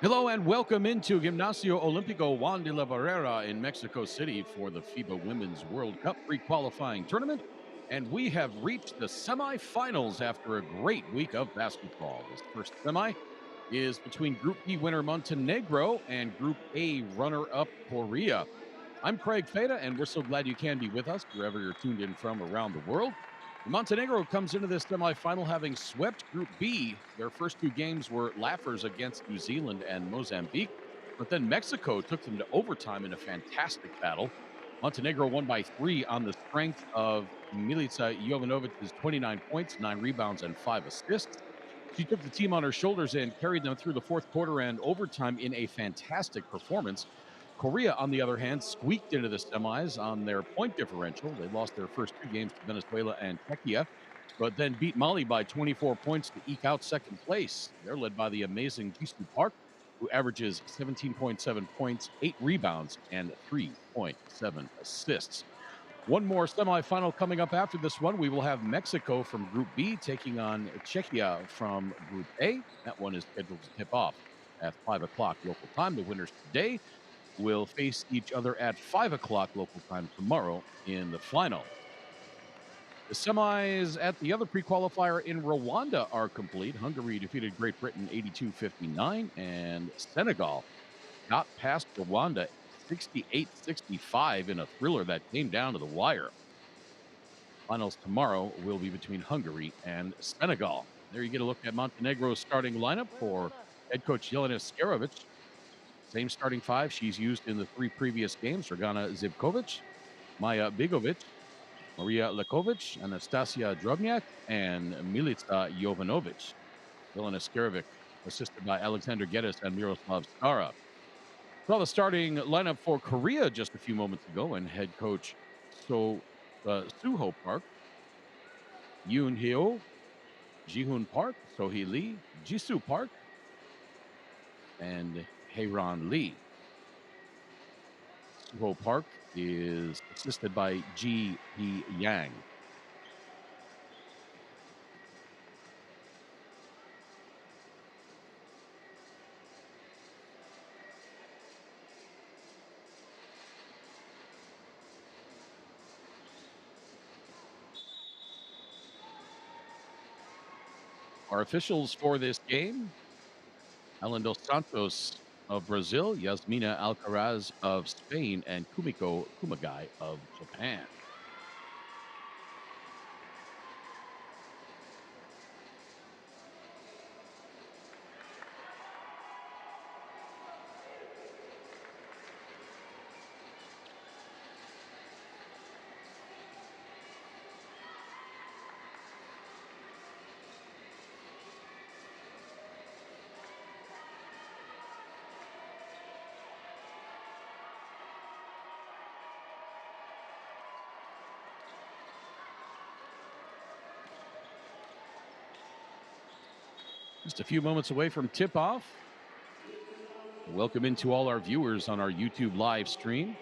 Hello and welcome into Gimnasio Olímpico Juan de la Barrera in Mexico City for the FIBA Women's World Cup pre-qualifying tournament. And we have reached the semifinals after a great week of basketball. This first semi is between Group B winner Montenegro and Group A runner-up Korea. I'm Craig Feta, and we're so glad you can be with us wherever you're tuned in from around the world. Montenegro comes into this semifinal having swept Group B. Their first two games were laughers against New Zealand and Mozambique, but then Mexico took them to overtime in a fantastic battle. Montenegro won by 3 on the strength of Milica Jovanovic's 29 points, 9 rebounds, and 5 assists. She took the team on her shoulders and carried them through the fourth quarter and overtime in a fantastic performance. Korea, on the other hand, squeaked into the semis on their point differential. They lost their first two games to Venezuela and Czechia, but then beat Mali by 24 points to eke out second place. They're led by the amazing Jisoo Park, who averages 17.7 points, 8 rebounds, and 3.7 assists. One more semifinal coming up after this one. We will have Mexico from Group B taking on Czechia from Group A. That one is scheduled to tip off at 5 o'clock local time. The winners today will face each other at 5 o'clock local time tomorrow in the final. The semis at the other pre-qualifier in Rwanda are complete. Hungary defeated Great Britain 82-59, and Senegal got past Rwanda 68-65 in a thriller that came down to the wire. Finals tomorrow will be between Hungary and Senegal. There you get a look at Montenegro's starting lineup for head coach Jelena Skerovic. Same starting five she's used in the three previous games: Dragana Zivkovic, Maya Bigovic, Maria Lakovic, Anastasia Drobniak, and Milica Jovanovic. Jelena Skerovic, assisted by Alexander Geddes and Miroslav Skara. Saw the starting lineup for Korea just a few moments ago, and head coach Suho Park, Yoon Hyo, Jihoon Park, Sohee Lee, Jisoo Park, and Haeron Lee. Suho Park is assisted by Ji P Yang. Our officials for this game: Alan dos Santos of Brazil, Yasmina Alcaraz of Spain, and Kumiko Kumagai of Japan. Just a few moments away from tip-off. Welcome into all our viewers on our YouTube live stream.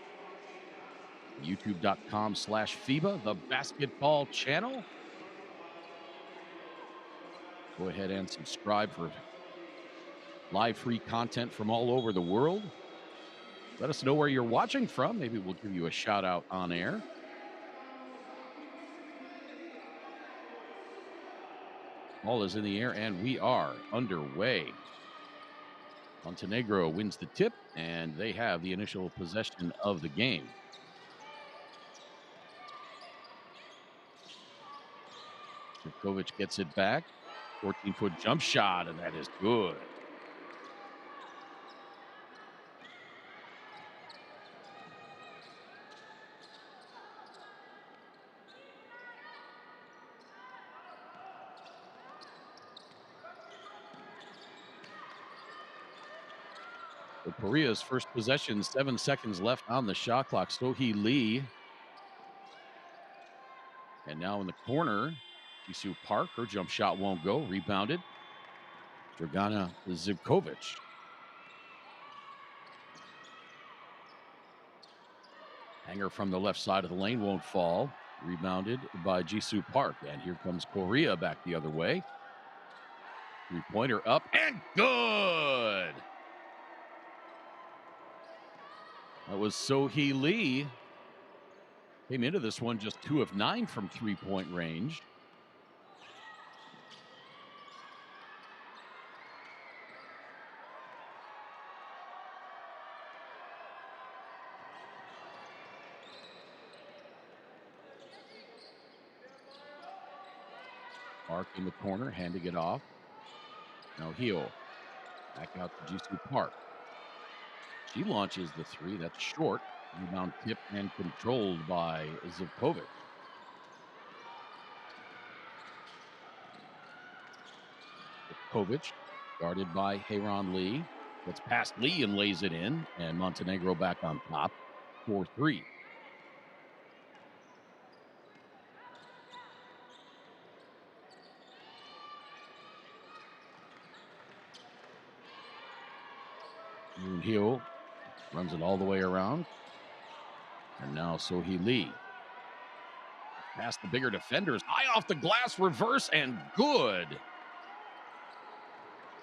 YouTube.com/FIBA, the basketball channel. Go ahead and subscribe for live free content from all over the world. Let us know where you're watching from. Maybe we'll give you a shout out on air. Ball is in the air, and we are underway. Montenegro wins the tip, and they have the initial possession of the game. Zivkovic gets it back. 14-foot jump shot, and that is good. So Korea's first possession, 7 seconds left on the shot clock. Sohee Lee. And now in the corner, Jisoo Park. Her jump shot won't go. Rebounded. Dragana Zivkovic. Hanger from the left side of the lane won't fall. Rebounded by Jisoo Park. And here comes Korea back the other way. Three-pointer up and good. That was Sohee Lee. Came into this one just 2 of 9 from three-point range. Park in the corner, handing it off. Now Hyo. Back out to Jisoo Park. She launches the three. That's short. Rebound tipped and controlled by Zivkovic. Zivkovic guarded by Haeron Lee. Gets past Lee and lays it in, and Montenegro back on top, 4-3. Moon Hyo runs it all the way around. And now Sohee Lee. Past the bigger defenders. High off the glass, reverse, and good.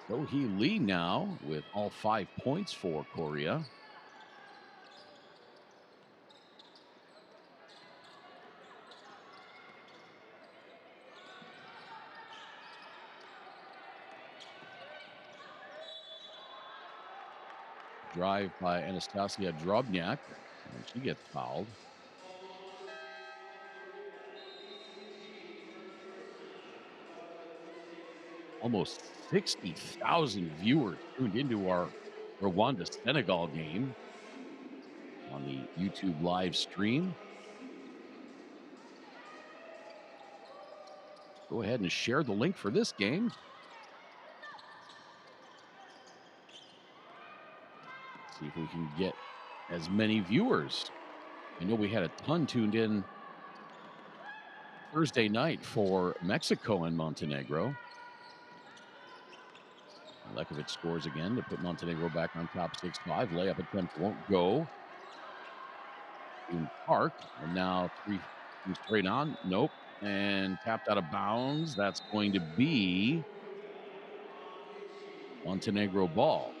Sohee Lee now with all 5 points for Korea. Drive by Anastasia Drobnyak, and she gets fouled. Almost 60,000 viewers tuned into our Rwanda-Senegal game on the YouTube live stream. Go ahead and share the link for this game. See if we can get as many viewers. I know we had a ton tuned in Thursday night for Mexico and Montenegro. Lekovic scores again to put Montenegro back on top 6-5. Layup attempt won't go. In Park, and now 3 straight on. Nope. And tapped out of bounds. That's going to be Montenegro ball.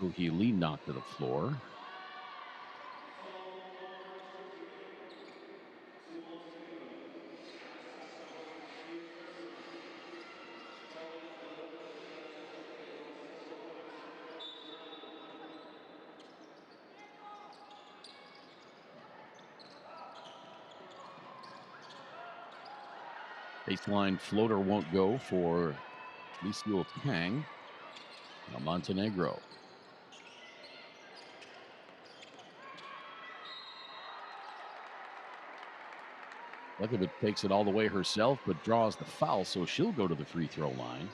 Sohee Lee knocked to the floor. Baseline floater won't go for Licio Kang. Now Montenegro. Lekovic takes it all the way herself, but draws the foul, so she'll go to the free throw line.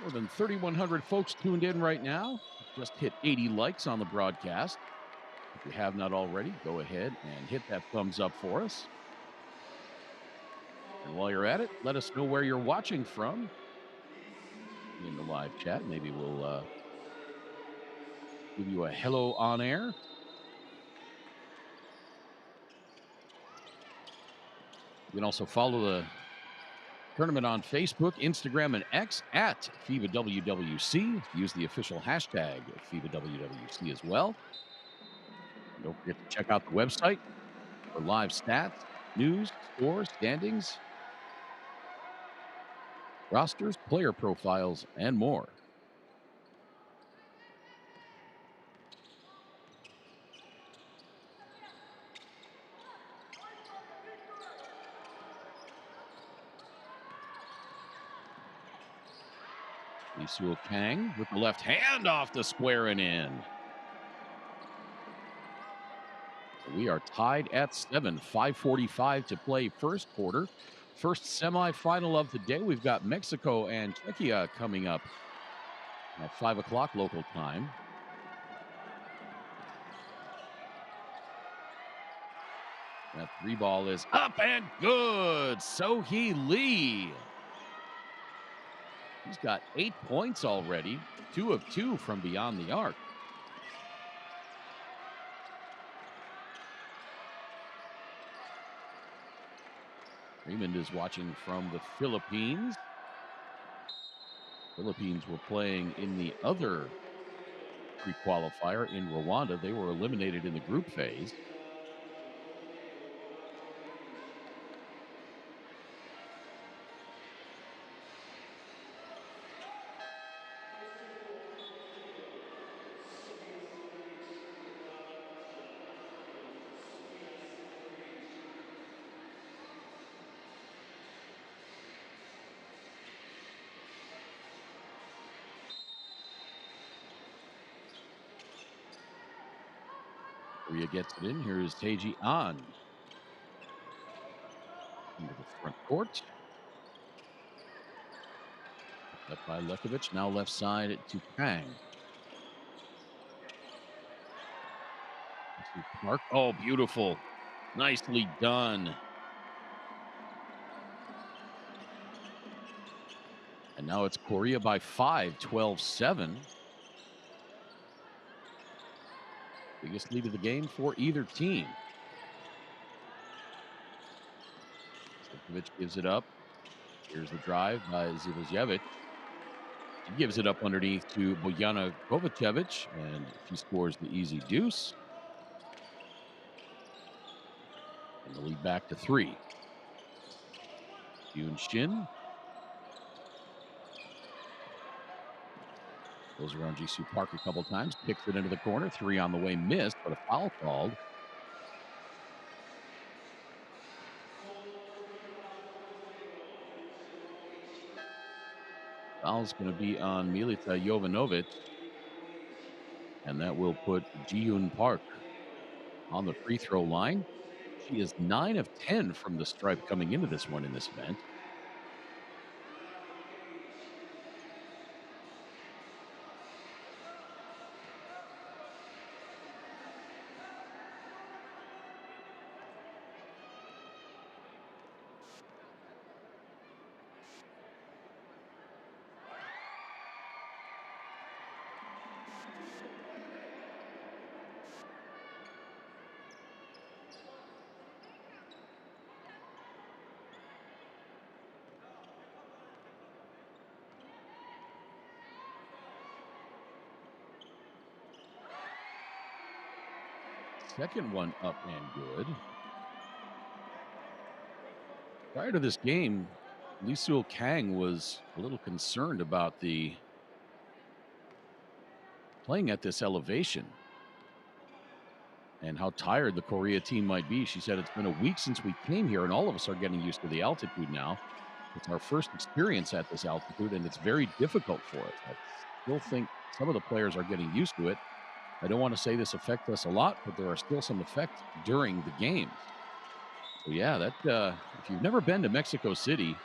More than 3,100 folks tuned in right now. Just hit 80 likes on the broadcast. If you have not already, go ahead and hit that thumbs up for us. And while you're at it, let us know where you're watching from in the live chat. Maybe we'll give you a hello on air. You can also follow the tournament on Facebook, Instagram, and X at FIBA WWC. Use the official hashtag FIBA WWC as well. And don't forget to check out the website for live stats, news, scores, standings, rosters, player profiles, and more. Licio Kang with the left hand off the square and in. So we are tied at 7, 5:45 to play first quarter. First semifinal of the day. We've got Mexico and Czechia coming up at 5 o'clock local time. That three ball is up and good. Sohee Lee. He's got 8 points already, 2 of 2 from beyond the arc. Raymond is watching from the Philippines. Philippines were playing in the other pre-qualifier in Rwanda. They were eliminated in the group phase. Korea gets it in. Here is Taeji An. Into the front court. Up by Lekovic. Now left side to Kang. Park. Oh, beautiful. Nicely done. And now it's Korea by 5, 12-7. Biggest lead of the game for either team. Lekovic gives it up. Here's the drive by Zivojevic. She gives it up underneath to Bojana Kovacevic, and she scores the easy deuce. And the lead back to 3. Yoon Shin goes around Jisoo Park a couple times, kicks it into the corner. 3 on the way, missed, but a foul called. Foul's going to be on Milica Jovanovic, and that will put Jiyoon Park on the free throw line. She is 9 of 10 from the stripe coming into this one in this event. Second one up and good. Prior to this game, Lee Seul Kang was a little concerned about the playing at this elevation and how tired the Korea team might be. She said, it's been a week since we came here, and all of us are getting used to the altitude now. It's our first experience at this altitude, and it's very difficult for us. I still think some of the players are getting used to it. I don't want to say this affects us a lot, but there are still some effects during the games. So yeah, that if you've never been to Mexico City,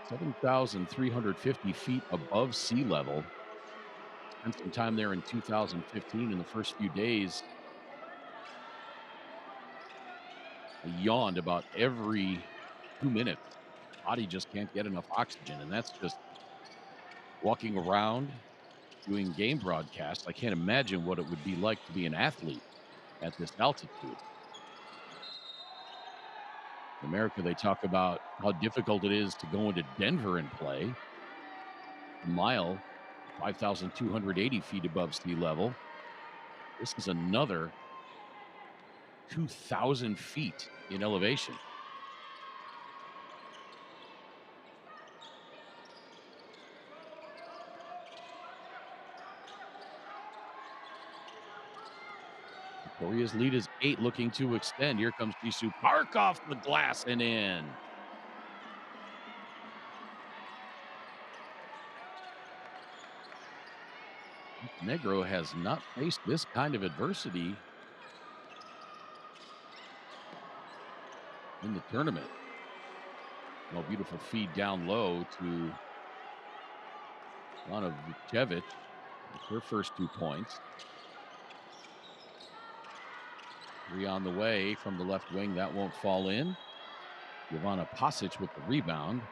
7,350 feet above sea level. Spent some time there in 2015. In the first few days, I yawned about every 2 minutes. Body just can't get enough oxygen, and that's just walking around doing game broadcasts. I can't imagine what it would be like to be an athlete at this altitude. In America, they talk about how difficult it is to go into Denver and play. A mile, 5,280 feet above sea level. This is another 2,000 feet in elevation. Korea's lead is 8, looking to extend. Here comes Jisoo Park off the glass and in. Montenegro has not faced this kind of adversity in the tournament. Oh, beautiful feed down low to Lana Vucevic with her first 2 points. Three on the way from the left wing. That won't fall in. Ivana Pasic with the rebound.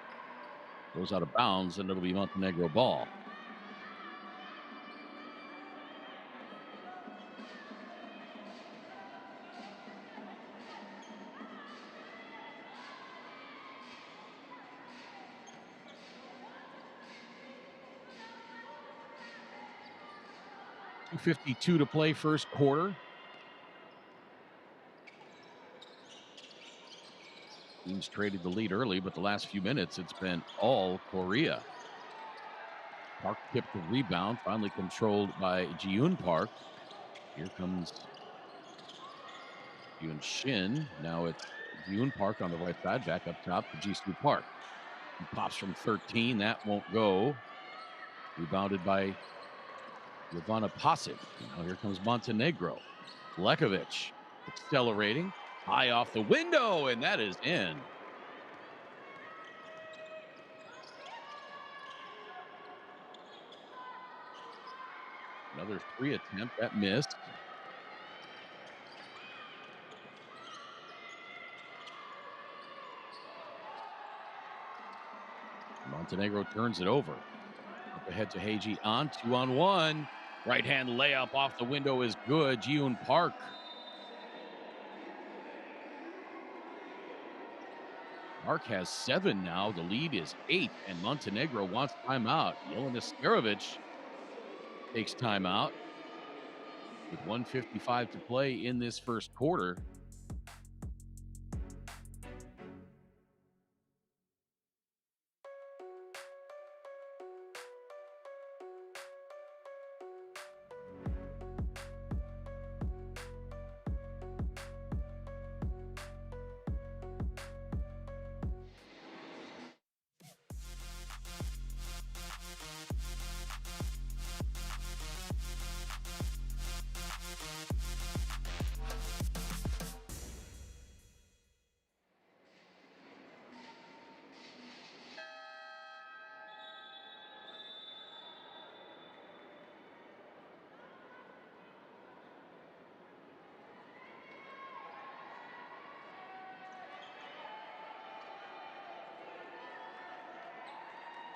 Goes out of bounds, and it'll be Montenegro ball. .252 to play first quarter. Teams traded the lead early, but the last few minutes, it's been all Korea. Park tipped the rebound, finally controlled by Jiyoon Park. Here comes Yoon Shin. Now it's Jiyoon Park on the right side, back up top to Jisoo Park. He pops from 13. That won't go. Rebounded by Ivana Pasic. Now here comes Montenegro. Lekovic accelerating. High off the window, and that is in. Another three attempt that missed. Montenegro turns it over. Up ahead to Heiji on 2-on-1. Right hand layup off the window is good. Jiyoon Park. Park has 7 now. The lead is 8, and Montenegro wants timeout. Jelena Skerovic takes timeout with 1:55 to play in this first quarter.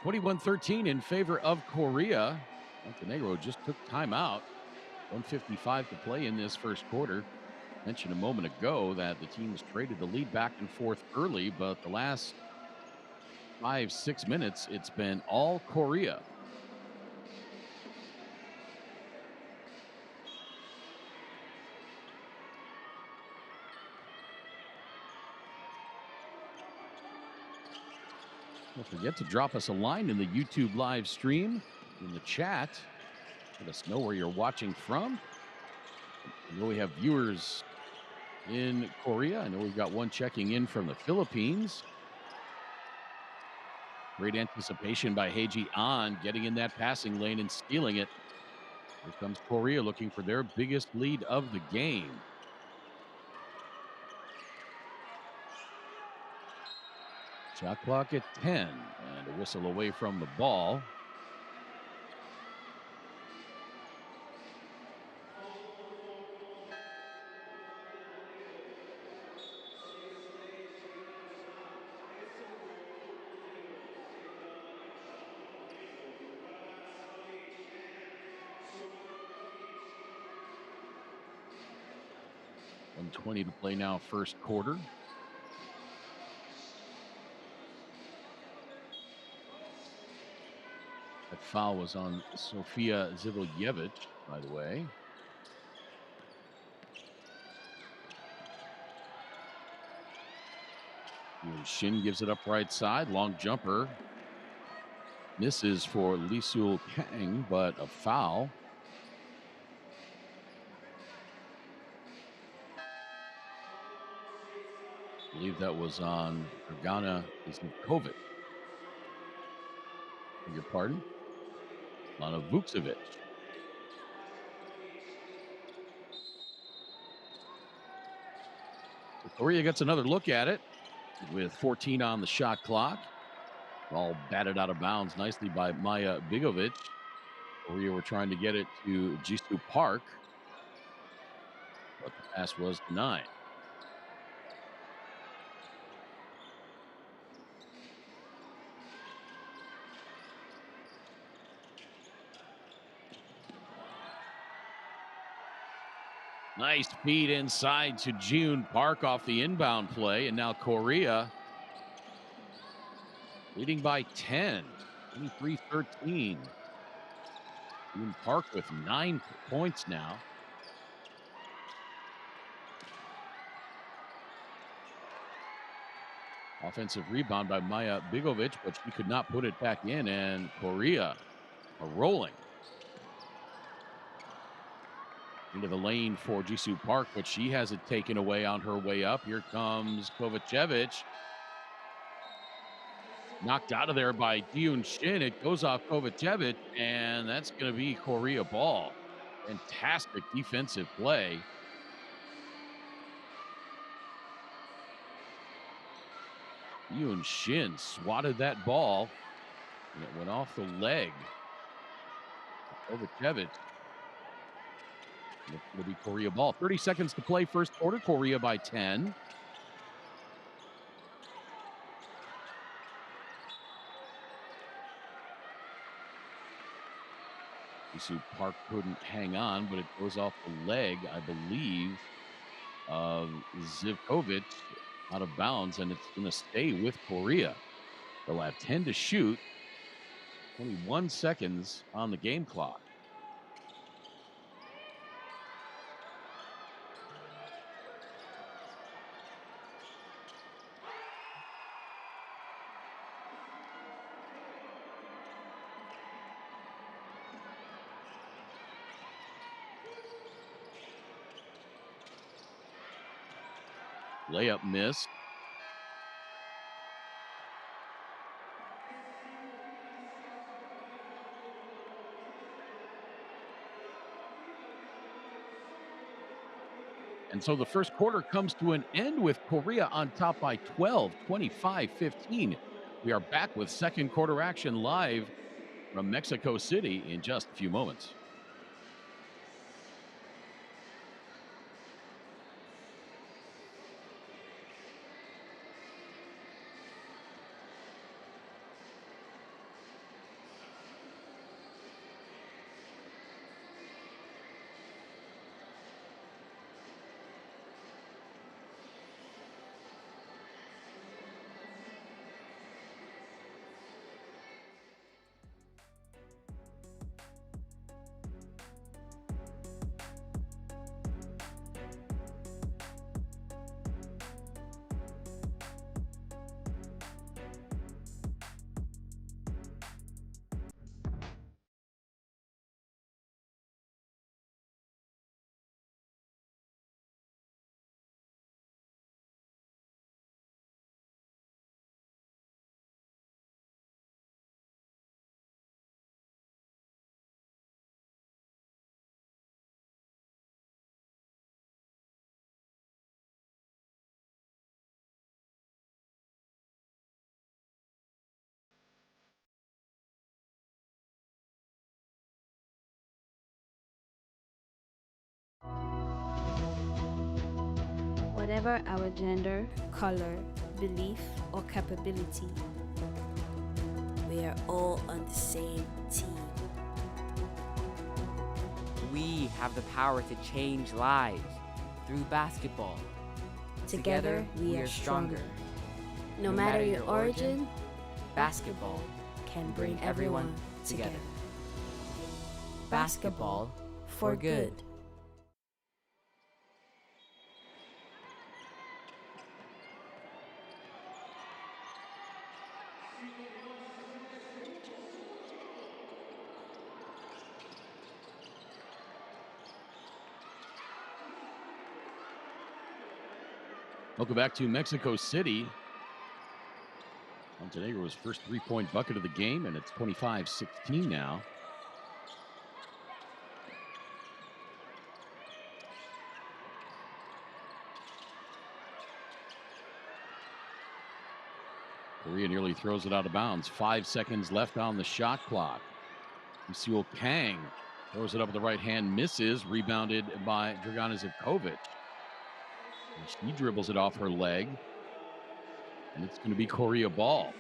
(21-13) in favor of Korea. Montenegro just took timeout. 1:55 to play in this first quarter. Mentioned a moment ago that the teams traded the lead back and forth early, but the last 5-6 minutes, it's been all Korea. Don't forget to drop us a line in the YouTube live stream, in the chat. Let us know where you're watching from. I know we have viewers in Korea. I know we've got one checking in from the Philippines. Great anticipation by Heiji An, getting in that passing lane and stealing it. Here comes Korea looking for their biggest lead of the game. Shot clock at 10, and a whistle away from the ball. .120 to play now, first quarter. That foul was on Sofia Zivojevic, by the way. Shin gives it up right side. Long jumper. Misses for Lee Sul Kang, but a foul. I believe that was on Dragana Isnikovic. Beg your pardon? Lana Vukcevic. So Korea gets another look at it with 14 on the shot clock. All batted out of bounds nicely by Maya Bigovic. Korea were trying to get it to Jisoo Park, but the Pass was denied. Nice feed inside to June Park off the inbound play. And now Korea leading by 10, 23-13. June Park with 9 points now. Offensive rebound by Maya Bigovic, but she could not put it back in. And Korea are rolling into the lane for Jisoo Park, but she has it taken away on her way up. Here comes Kovacevic. Knocked out of there by Deun Shin. It goes off Kovacevic, and that's going to be Korea ball. Fantastic defensive play. Deun Shin swatted that ball, and it went off the leg. Kovacevic. It's going to be Korea ball. 30 seconds to play first quarter. Korea by 10. Jisoo Park couldn't hang on, but it goes off the leg, I believe, of Zivkovic out of bounds, and it's going to stay with Korea. They'll have 10 to shoot. 21 seconds on the game clock. Layup miss. And so the first quarter comes to an end with Korea on top by 12, 25-15. We are back with second quarter action live from Mexico City in just a few moments. Whatever our gender, color, belief, or capability, we are all on the same team. We have the power to change lives through basketball. Together, we are stronger. no matter your origin, Basketball Can bring everyone together. Basketball for good. Welcome back to Mexico City. Montenegro's first three-point bucket of the game, and it's 25-16 now. Korea nearly throws it out of bounds. 5 seconds left on the shot clock. Yusuel Kang throws it up with the right hand, misses, rebounded by Dragana Zivkovic. She dribbles it off her leg, and it's going to be Korea ball.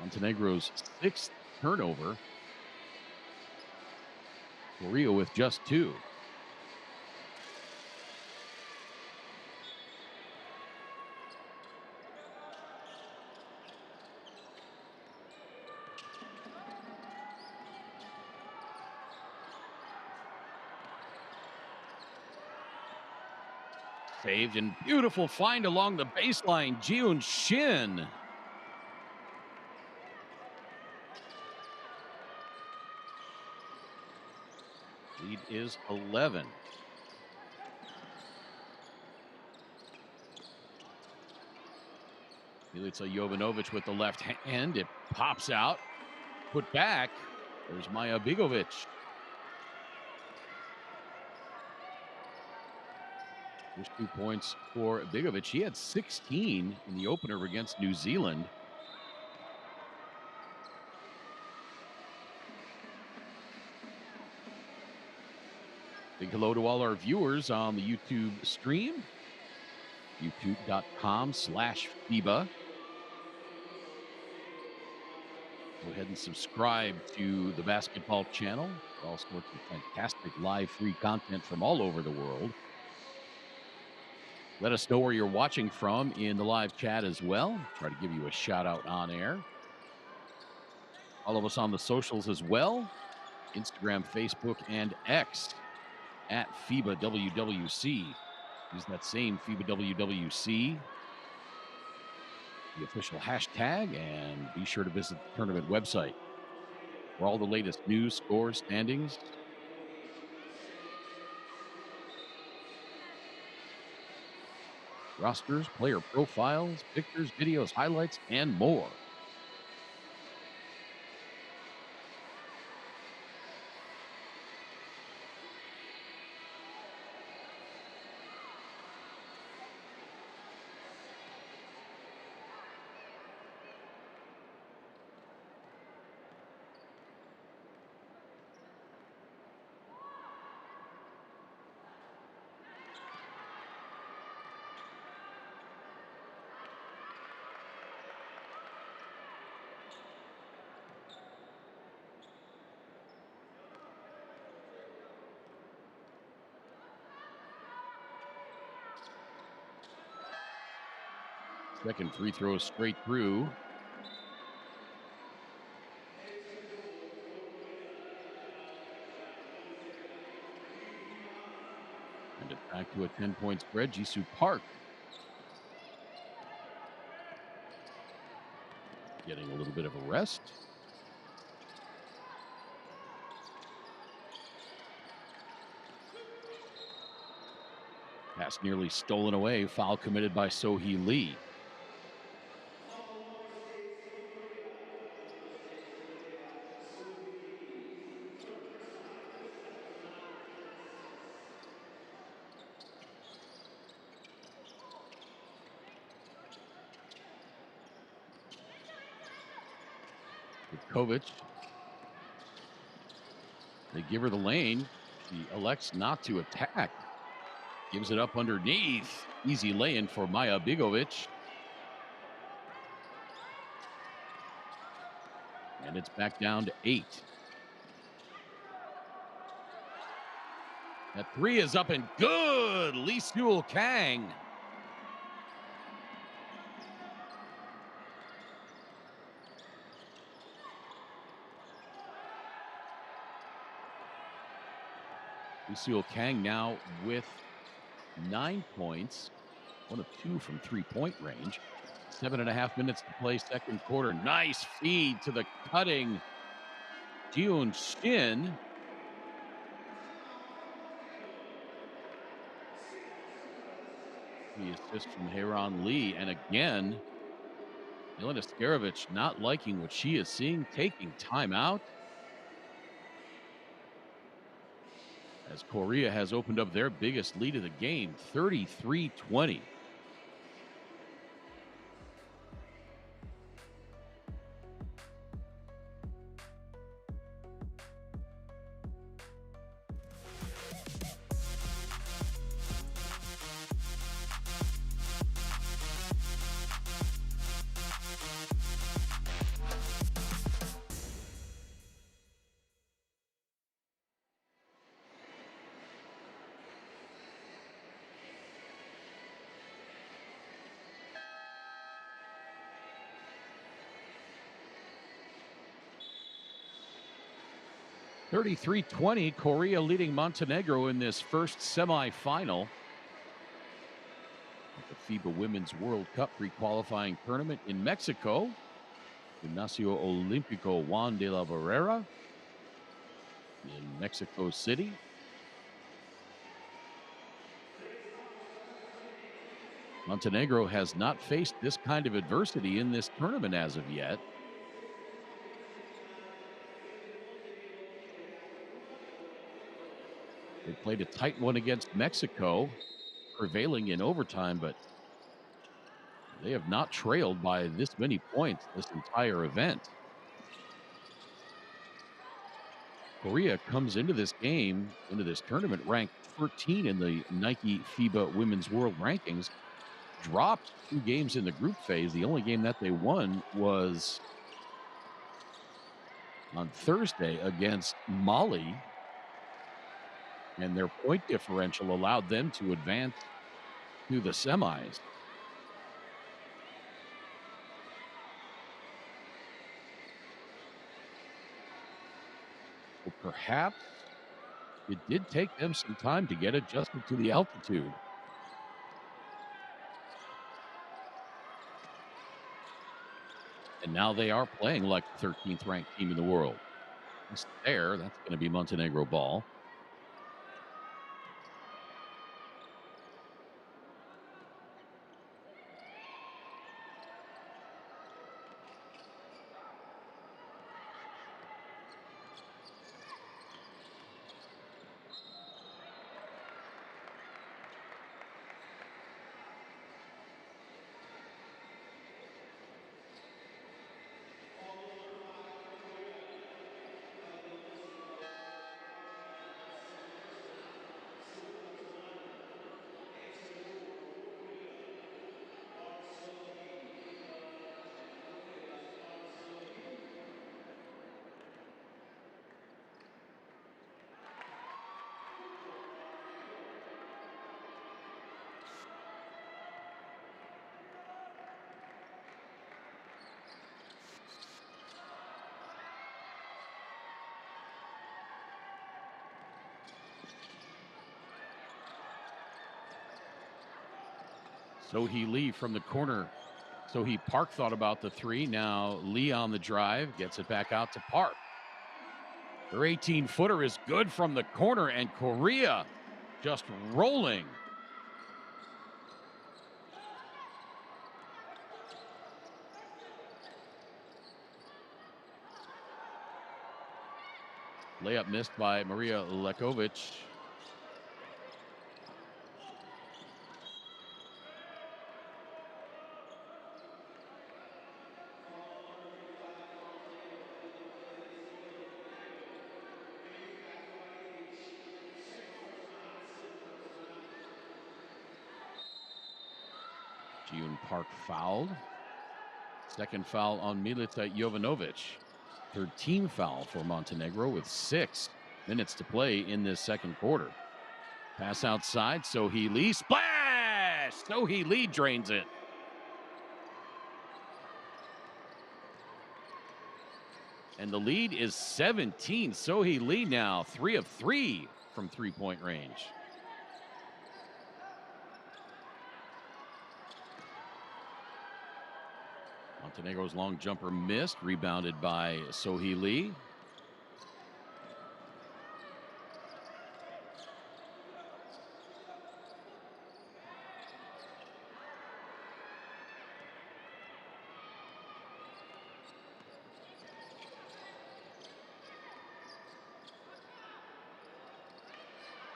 Montenegro's sixth turnover. Korea with just two. Saved and beautiful find along the baseline. Jiun Shin. Lead is 11. Milica Jovanovic with the left hand. It pops out. Put back. There's Maja Bigovic. There's 2 points for Bigovic. He had 16 in the opener against New Zealand. Big hello to all our viewers on the YouTube stream. youtube.com/FIBA. Go ahead and subscribe to the basketball channel for all sorts of fantastic live free content from all over the world. Let us know where you're watching from in the live chat as well. Try to give you a shout out on air. All of us on the socials as well. Instagram, Facebook, and X at FIBA WWC. Use that same FIBA WWC, the official hashtag, and be sure to visit the tournament website for all the latest news, scores, standings. Rosters, player profiles, pictures, videos, highlights, and more. Second free throw straight through. And it's back to a 10-point spread. Jisoo Park getting a little bit of a rest. Pass nearly stolen away. Foul committed by So-hee Lee. Kovic. They give her the lane. She elects not to attack. Gives it up underneath. Easy lay-in for Maja Bigovic. And it's back down to 8. That three is up and good. Lee Sewell Kang. Lee Sewell Kang now with 9 points. 1 of 2 from 3-point range. 7.5 minutes to play, second quarter. Nice feed to the cutting Jiun Shin. The assist from Hyeron Lee. And again, Jelena Scarovic not liking what she is seeing, taking timeout. As Korea has opened up their biggest lead of the game, 33-20. 33-20, Korea leading Montenegro in this first semifinal at the FIBA Women's World Cup pre-qualifying tournament in Mexico. Gimnasio Olímpico Juan de la Barrera in Mexico City. Montenegro has not faced this kind of adversity in this tournament as of yet. They played a tight one against Mexico, prevailing in overtime, but they have not trailed by this many points this entire event. Korea comes into this game, into this tournament, ranked 13 in the Nike FIBA Women's World Rankings, dropped 2 games in the group phase. The only game that they won was on Thursday against Mali, and their point differential allowed them to advance to the semis. So perhaps it did take them some time to get adjusted to the altitude. And now they are playing like the 13th ranked team in the world. That's going to be Montenegro ball. Sohee Lee from the corner. Sohee Park thought about the 3. Now Lee on the drive, gets it back out to Park. Their 18-footer is good from the corner, and Korea just rolling. Layup missed by Maria Lekovic. June Park fouled. Second foul on Milica Jovanovic. Third team foul for Montenegro with 6 minutes to play in this second quarter. Pass outside, Sohee Lee. Splash! Sohee Lee drains it. And the lead is 17. Sohee Lee now 3 of 3 from three-point range. Montenegro's long jumper missed, rebounded by Sohee Lee.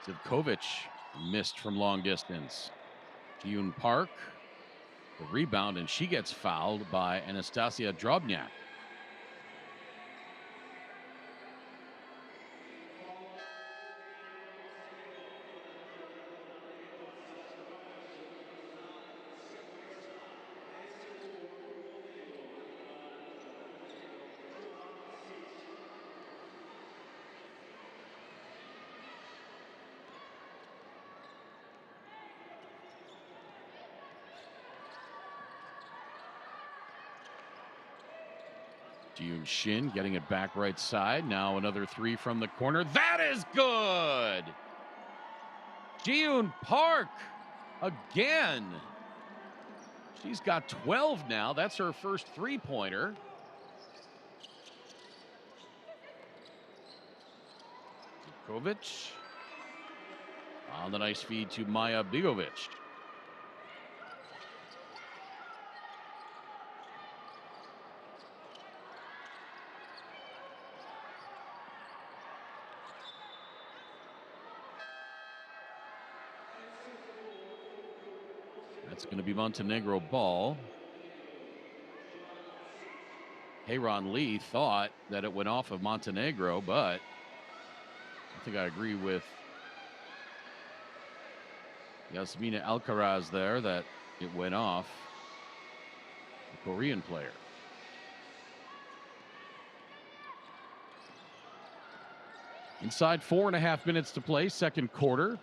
Zivkovic missed from long distance. June Park, the rebound, and she gets fouled by Anastasia Drobnyak. Ji-Yoon Shin getting it back right side. Now another three from the corner. That is good. Ji-Yoon Park again. She's got 12 now. That's her first three-pointer. Zivkovic on the nice feed to Maja Bigovic. That's going to be Montenegro ball. Heyron Lee thought that it went off of Montenegro, but I think I agree with Yasmina Alcaraz there that it went off the Korean player. Inside 4.5 minutes to play, second quarter.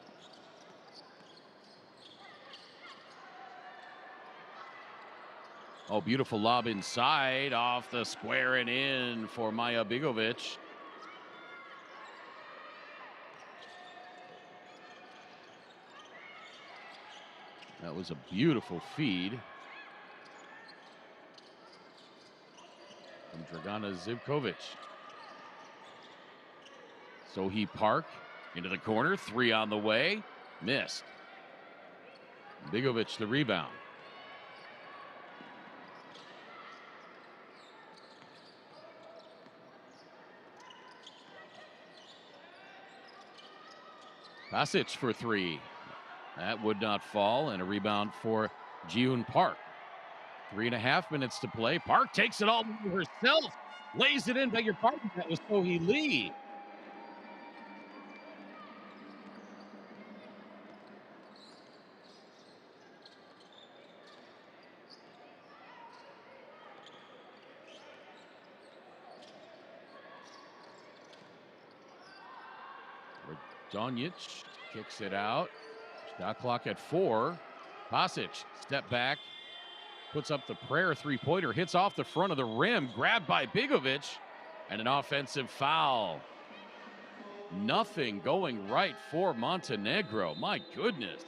Oh, beautiful lob inside, off the square and in for Maja Bigovic. That was a beautiful feed from Dragana Zivkovic. Sohee Park into the corner, three on the way, missed. Bigovic the rebound. Pasic for three. That would not fall, and a rebound for Ji-Yoon Park. 3.5 minutes to play. Park takes it all herself. Lays it in, beg your pardon, that was Sohee Lee. Donjic kicks it out. Shot clock at 4. Pasic, step back, puts up the prayer three-pointer, hits off the front of the rim, grabbed by Bigovic, and an offensive foul. Nothing going right for Montenegro. My goodness.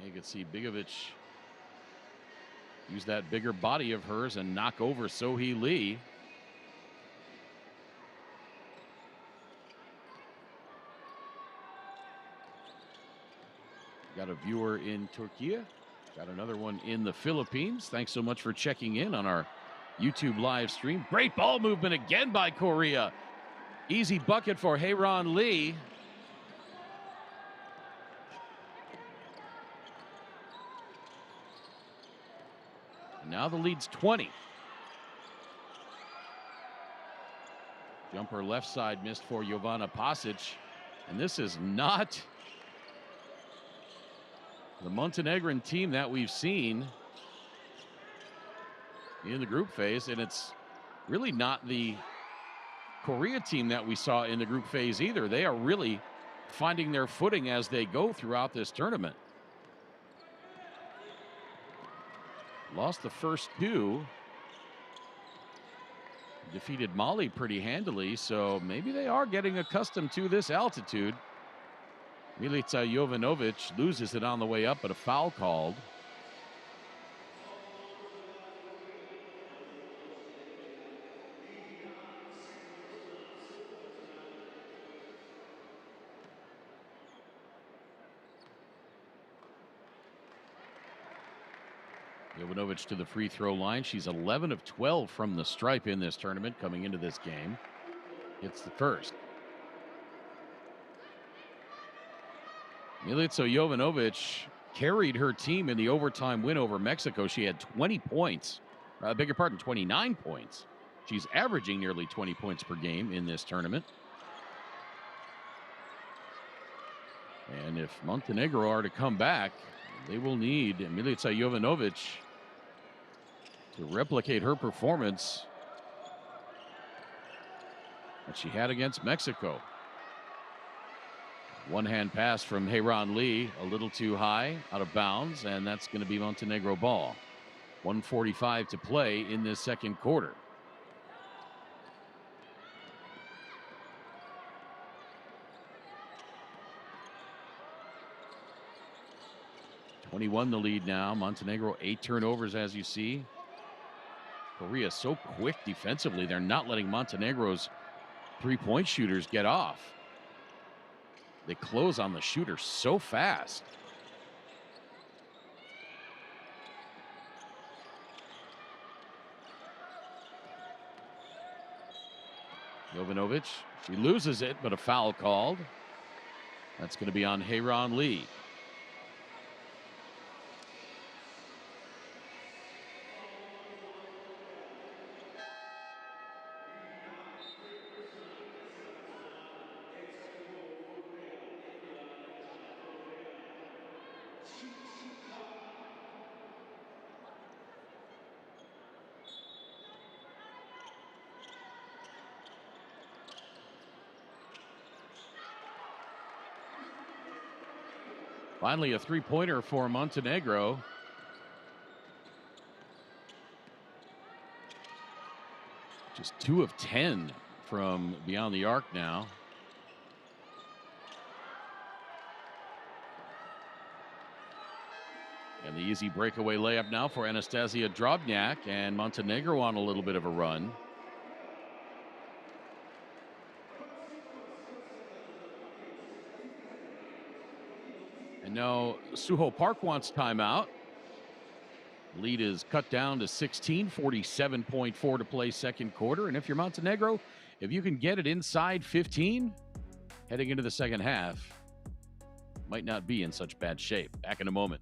You can see Bigovic use that bigger body of hers and knock over Sohee Lee. Got a viewer in Turkey. Got another one in the Philippines. Thanks so much for checking in on our YouTube live stream. Great ball movement again by Korea. Easy bucket for Heyron Lee. Now the lead's 20. Jumper left side missed for Jovana Pasic. And this is not the Montenegrin team that we've seen in the group phase. And it's really not the Korea team that we saw in the group phase either. They are really finding their footing as they go throughout this tournament. Lost the first two. Defeated Mali pretty handily, so maybe they are getting accustomed to this altitude. Milica Jovanovic loses it on the way up, but a foul called. Jovanovic to the free throw line. She's 11 of 12 from the stripe in this tournament coming into this game. It's the first. Milica Jovanovic carried her team in the overtime win over Mexico. She had 20 points. Beg your pardon, 29 points. She's averaging nearly 20 points per game in this tournament. And if Montenegro are to come back, they will need Milica Jovanovic to replicate her performance that she had against Mexico. One-hand pass from Heyron Lee, a little too high, out of bounds, and that's going to be Montenegro ball. 1:45 to play in this second quarter. (21) the lead now. Montenegro 8 turnovers, as you see. Korea so quick defensively. They're not letting Montenegro's three-point shooters get off. They close on the shooter so fast. Jovanovic, she loses it, but a foul called. That's going to be on Heyron Lee. Finally, a three-pointer for Montenegro. Just 2 of 10 from beyond the arc now. And the easy breakaway layup now for Anastasia Drobnyak, and Montenegro on a little bit of a run. And now Suho Park wants timeout. Lead is cut down to 16, 47.4 to play second quarter. And if you're Montenegro, if you can get it inside 15, heading into the second half, might not be in such bad shape. Back in a moment.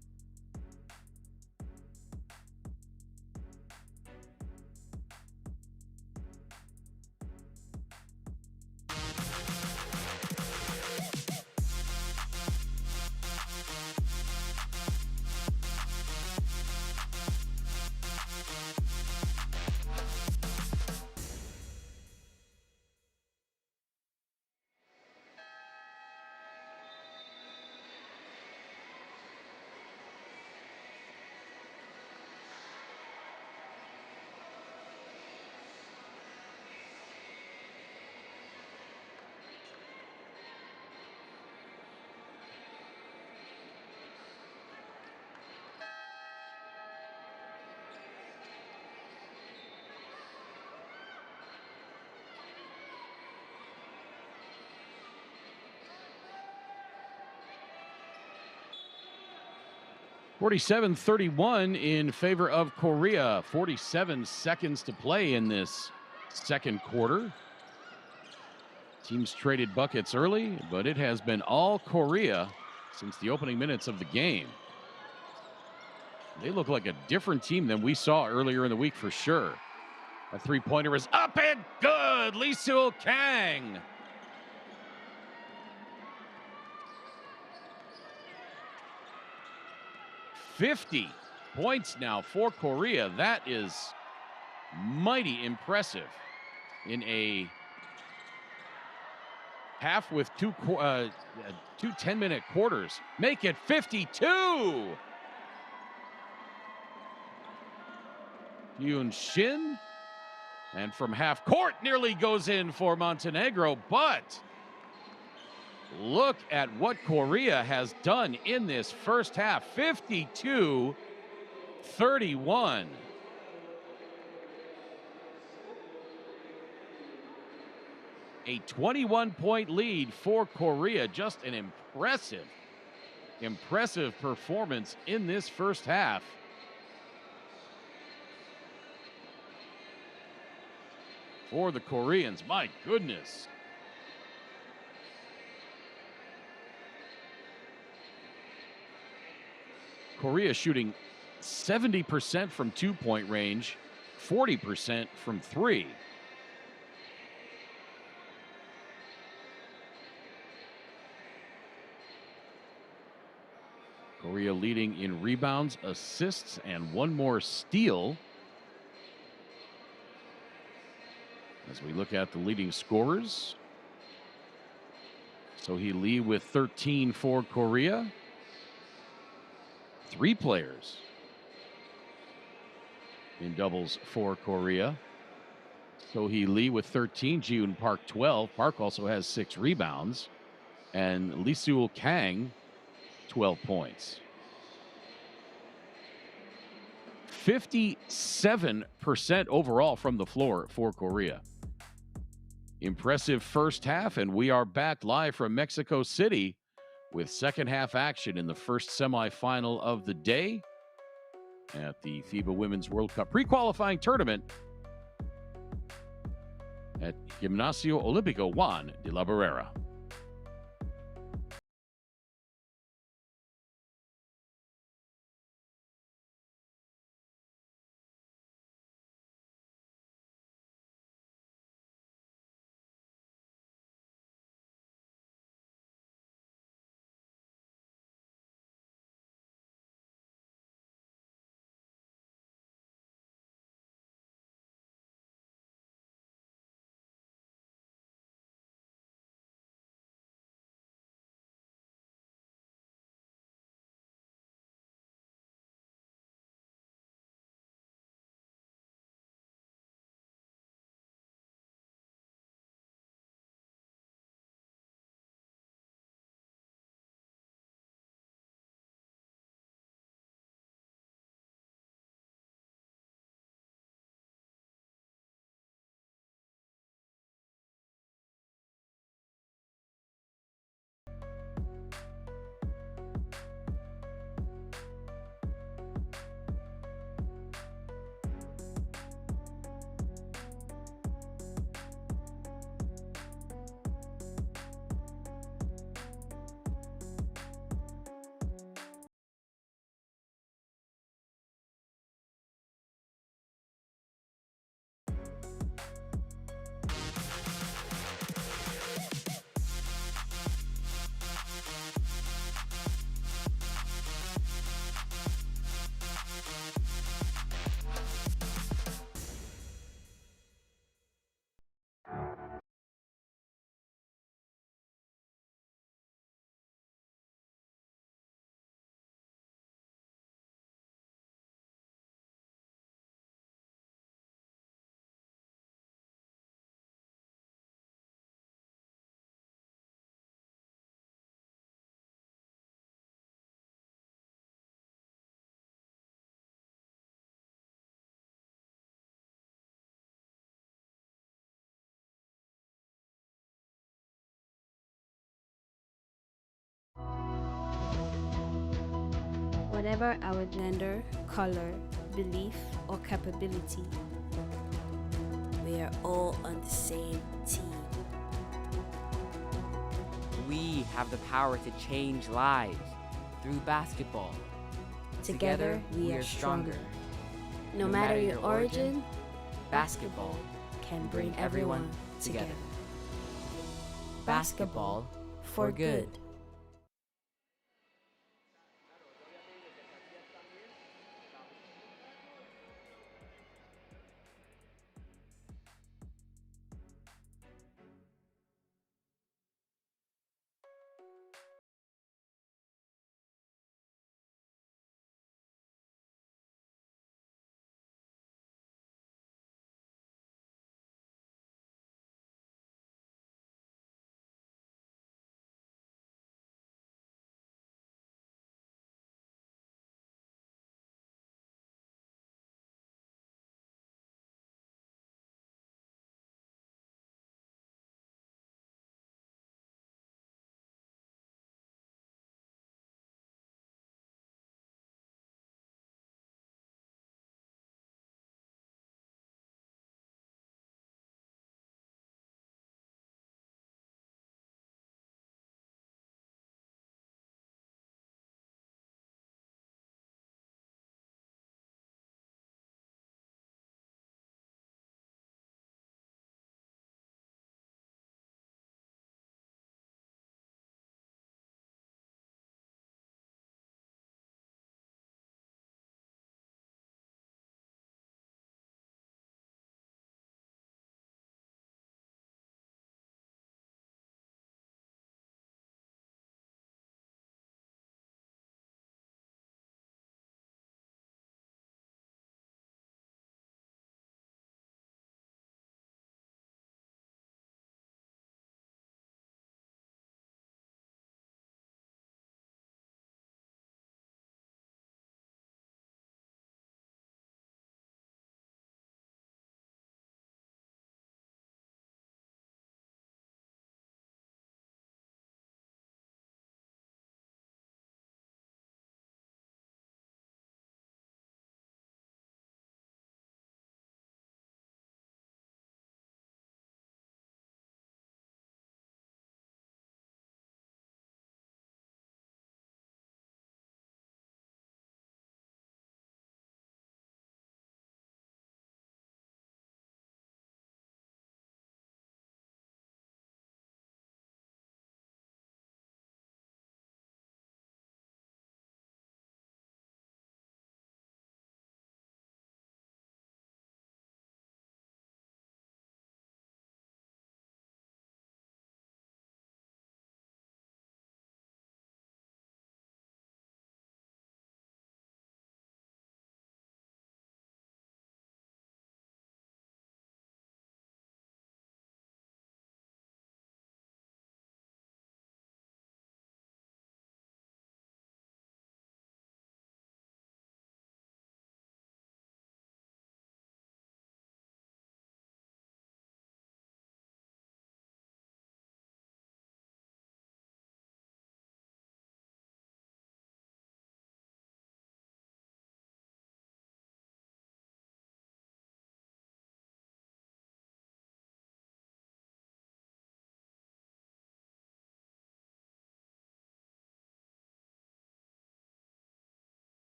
(47-31) in favor of Korea. 47 seconds to play in this second quarter. Teams traded buckets early, but it has been all Korea since the opening minutes of the game. They look like a different team than we saw earlier in the week for sure. A three-pointer is up and good. Lee Seul Kang. (50 points now for Korea. That is mighty impressive in a half with two 10-minute quarters. Make it 52. Yoon Shin, and from half court nearly goes in for Montenegro, but look at what Korea has done in this first half. 52-31. A 21-point lead for Korea. Just an impressive performance in this first half. For the Koreans, my goodness. Korea shooting 70% from two-point range, 40% from three. Korea leading in rebounds, assists, and one more steal. As we look at the leading scorers, Sohee Lee with 13 for Korea. 3 players in doubles for Korea. Sohee Lee with 13, Jihoon Park 12. Park also has 6 rebounds. And Lee Seul Kang, 12 points. 57% overall from the floor for Korea. Impressive first half, and we are back live from Mexico City with second half action in the first semifinal of the day at the FIBA Women's World Cup pre-qualifying tournament at Gimnasio Olímpico Juan de la Barrera. Whatever our gender, color, belief, or capability, We are all on the same team. We have the power to change lives through basketball. Together, we are stronger. No matter your origin, basketball can bring everyone together. Basketball for good.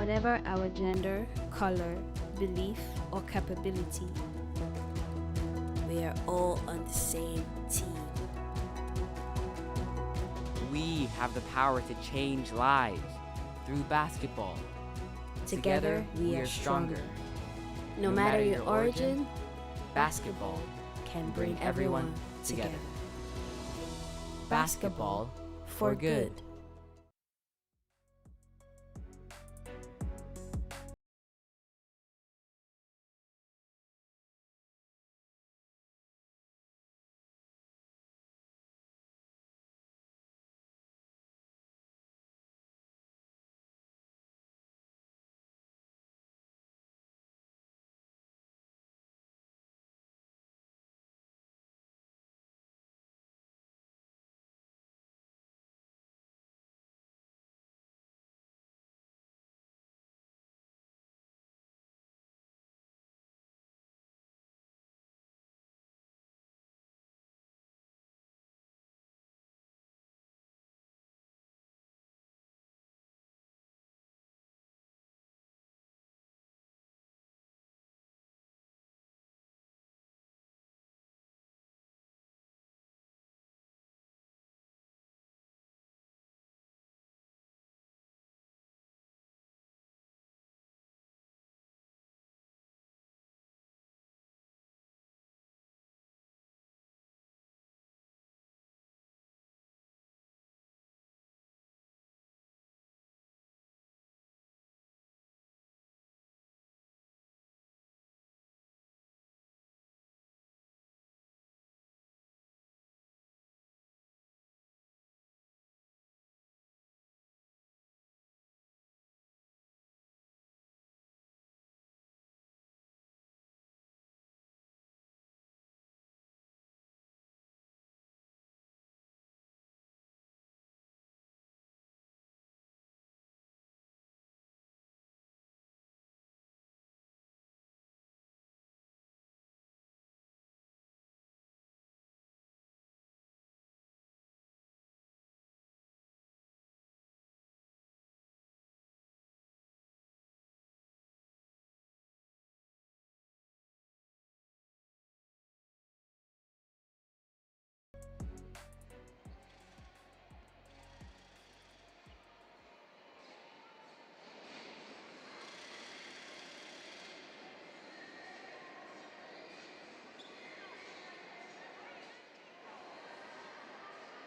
Whatever our gender, color, belief, or capability, We are all on the same team. We have the power to change lives through basketball. Together, we are stronger. No matter your origin, basketball can bring everyone together. Basketball for good.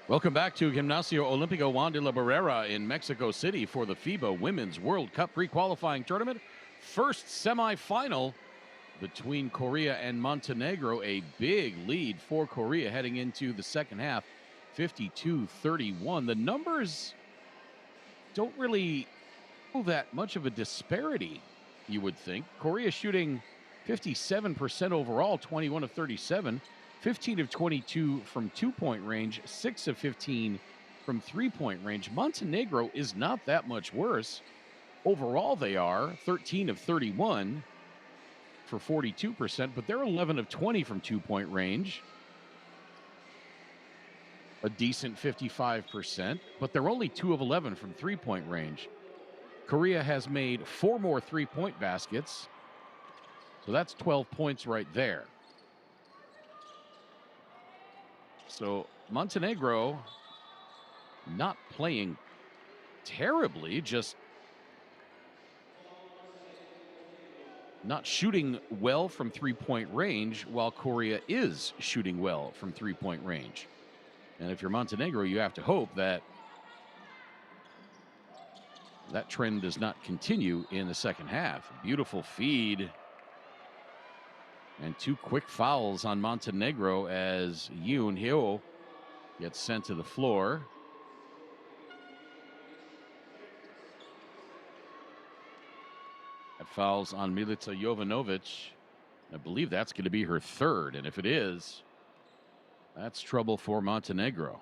Welcome back to Gimnasio Olímpico Juan de la Barrera in Mexico City for the FIBA Women's World Cup pre-qualifying tournament. First semifinal between Korea and Montenegro. A big lead for Korea heading into the second half, 52-31. The numbers don't really show that much of a disparity, you would think. Korea shooting 57% overall, 21 of 37. 15 of 22 from two-point range, 6 of 15 from three-point range. Montenegro is not that much worse. Overall, they are 13 of 31 for 42%, but they're 11 of 20 from two-point range. A decent 55%, but they're only 2 of 11 from three-point range. Korea has made 4 more three-point baskets, so that's 12 points right there. So Montenegro not playing terribly, just not shooting well from three-point range, while Korea is shooting well from three-point range. And if you're Montenegro, you have to hope that that trend does not continue in the second half. Beautiful feed. And 2 quick fouls on Montenegro as Yoon Hyo gets sent to the floor. That fouls on Milica Jovanovic. I believe that's going to be her third. And if it is, that's trouble for Montenegro.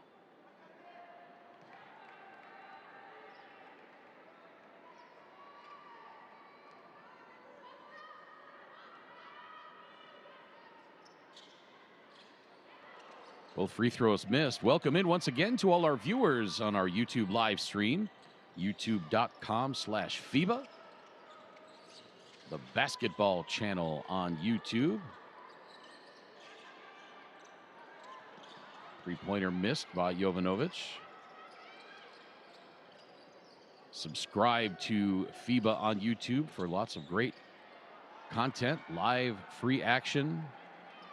Both free throws missed. Welcome in once again to all our viewers on our YouTube live stream, youtube.com/FIBA. the basketball channel on YouTube. Three-pointer missed by Jovanovic. Subscribe to FIBA on YouTube for lots of great content, live free action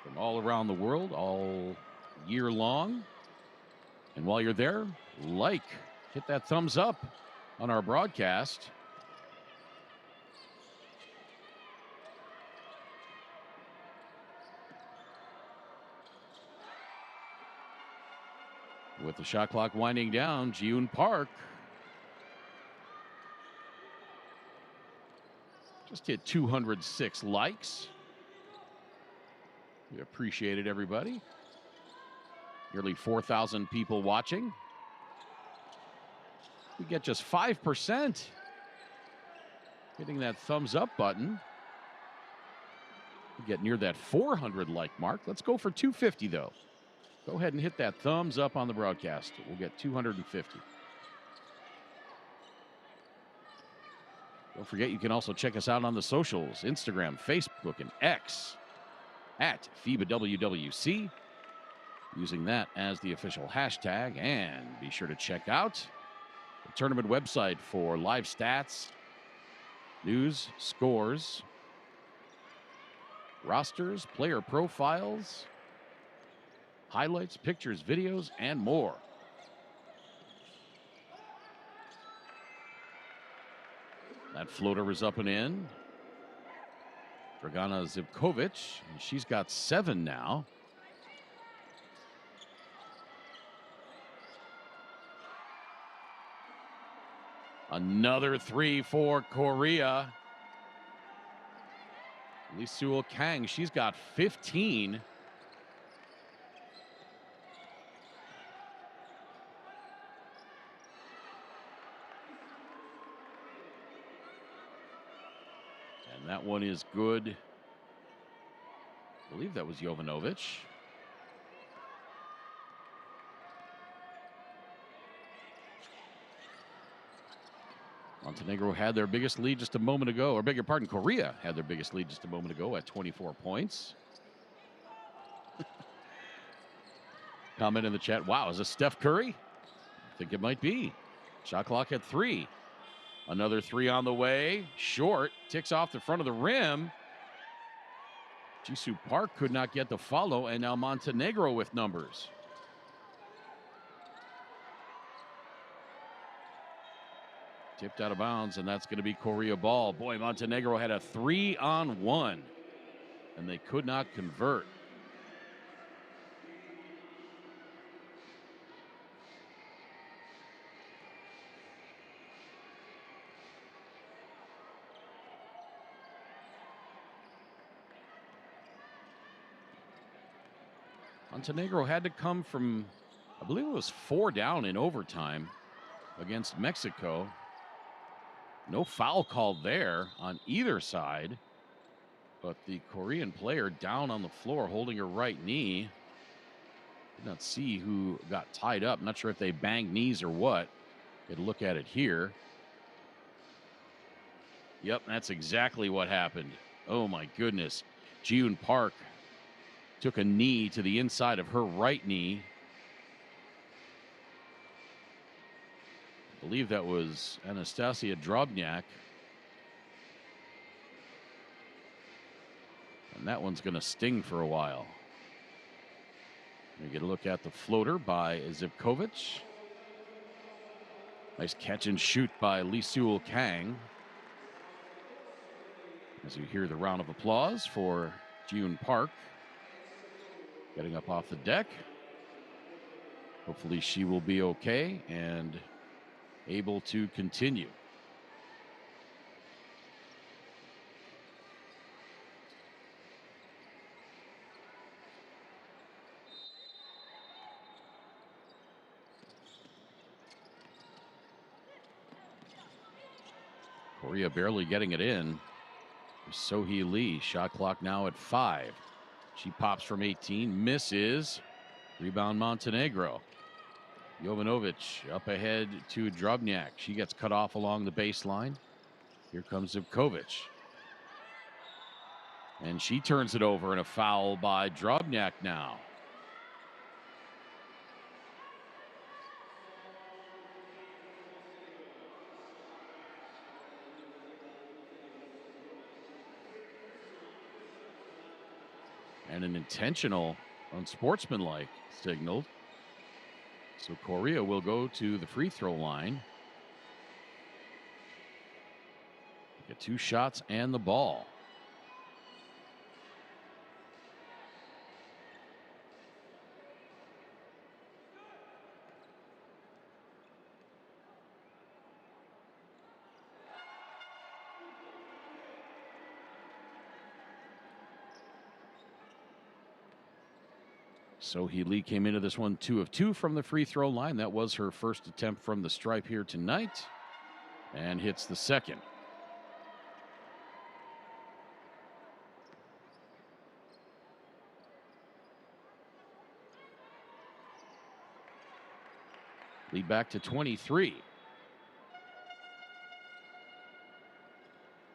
from all around the world, all year long. And while you're there, hit that thumbs up on our broadcast. With the shot clock winding down, Ji-Yoon Park just hit 206 likes. We appreciate it, everybody. Nearly 4,000 people watching. We get just 5% hitting that thumbs up button. We get near that 400 like mark. Let's go for 250 though. Go ahead and hit that thumbs up on the broadcast. We'll get 250. Don't forget, you can also check us out on the socials, Instagram, Facebook, and X at FIBA WWC, using that as the official hashtag. And be sure to check out the tournament website for live stats, news, scores, rosters, player profiles, highlights, pictures, videos, and more. That floater was up and in. Dragana Zivkovic, she's got 7 now. Another 3 for Korea. Lee Sewell Kang, she's got 15. And that one is good. I believe that was Jovanovic. Montenegro had their biggest lead just a moment ago, or beg your pardon, Korea had their biggest lead just a moment ago at 24 points. Comment in the chat, wow, is this Steph Curry? I think it might be. Shot clock at 3. Another 3 on the way. Short, ticks off the front of the rim. Jisoo Park could not get the follow, and now Montenegro with numbers. Tipped out of bounds, and that's going to be Korea ball. Boy, Montenegro had a 3-on-1, and they could not convert. Montenegro had to come from, I believe it was 4 down in overtime against Mexico. No foul called there on either side, but the Korean player down on the floor holding her right knee. Did not see who got tied up. Not sure if they banged knees or what. Get a look at it here. Yep, that's exactly what happened. Oh my goodness. Ji-Yoon Park took a knee to the inside of her right knee. I believe that was Anastasia Drobnyak. And that one's going to sting for a while. We get a look at the floater by Zivkovic. Nice catch and shoot by Lee Sewell Kang. As you hear the round of applause for Ji-Yoon Park getting up off the deck. Hopefully she will be okay and able to continue. Korea barely getting it in. Sohee Lee, shot clock now at 5. She pops from 18, misses. Rebound Montenegro. Jovanovic up ahead to Drobnyak. She gets cut off along the baseline. Here comes Zivkovic. And she turns it over, and a foul by Drobnjak now. And an intentional, unsportsmanlike signaled. So Korea will go to the free throw line. Get 2 shots and the ball. So Lee came into this one 2 of 2 from the free throw line. That was her first attempt from the stripe here tonight, and hits the second. Lead back to 23.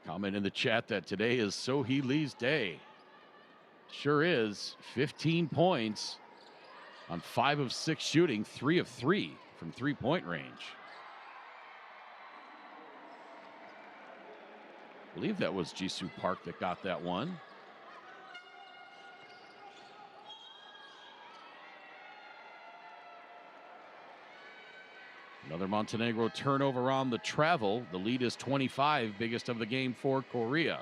Comment in the chat that today is So-Hee Lee's day. Sure is. 15 points on 5 of 6 shooting, 3 of 3 from three-point range. I believe that was Jisoo Park that got that one. Another Montenegro turnover on the travel. The lead is 25, biggest of the game for Korea.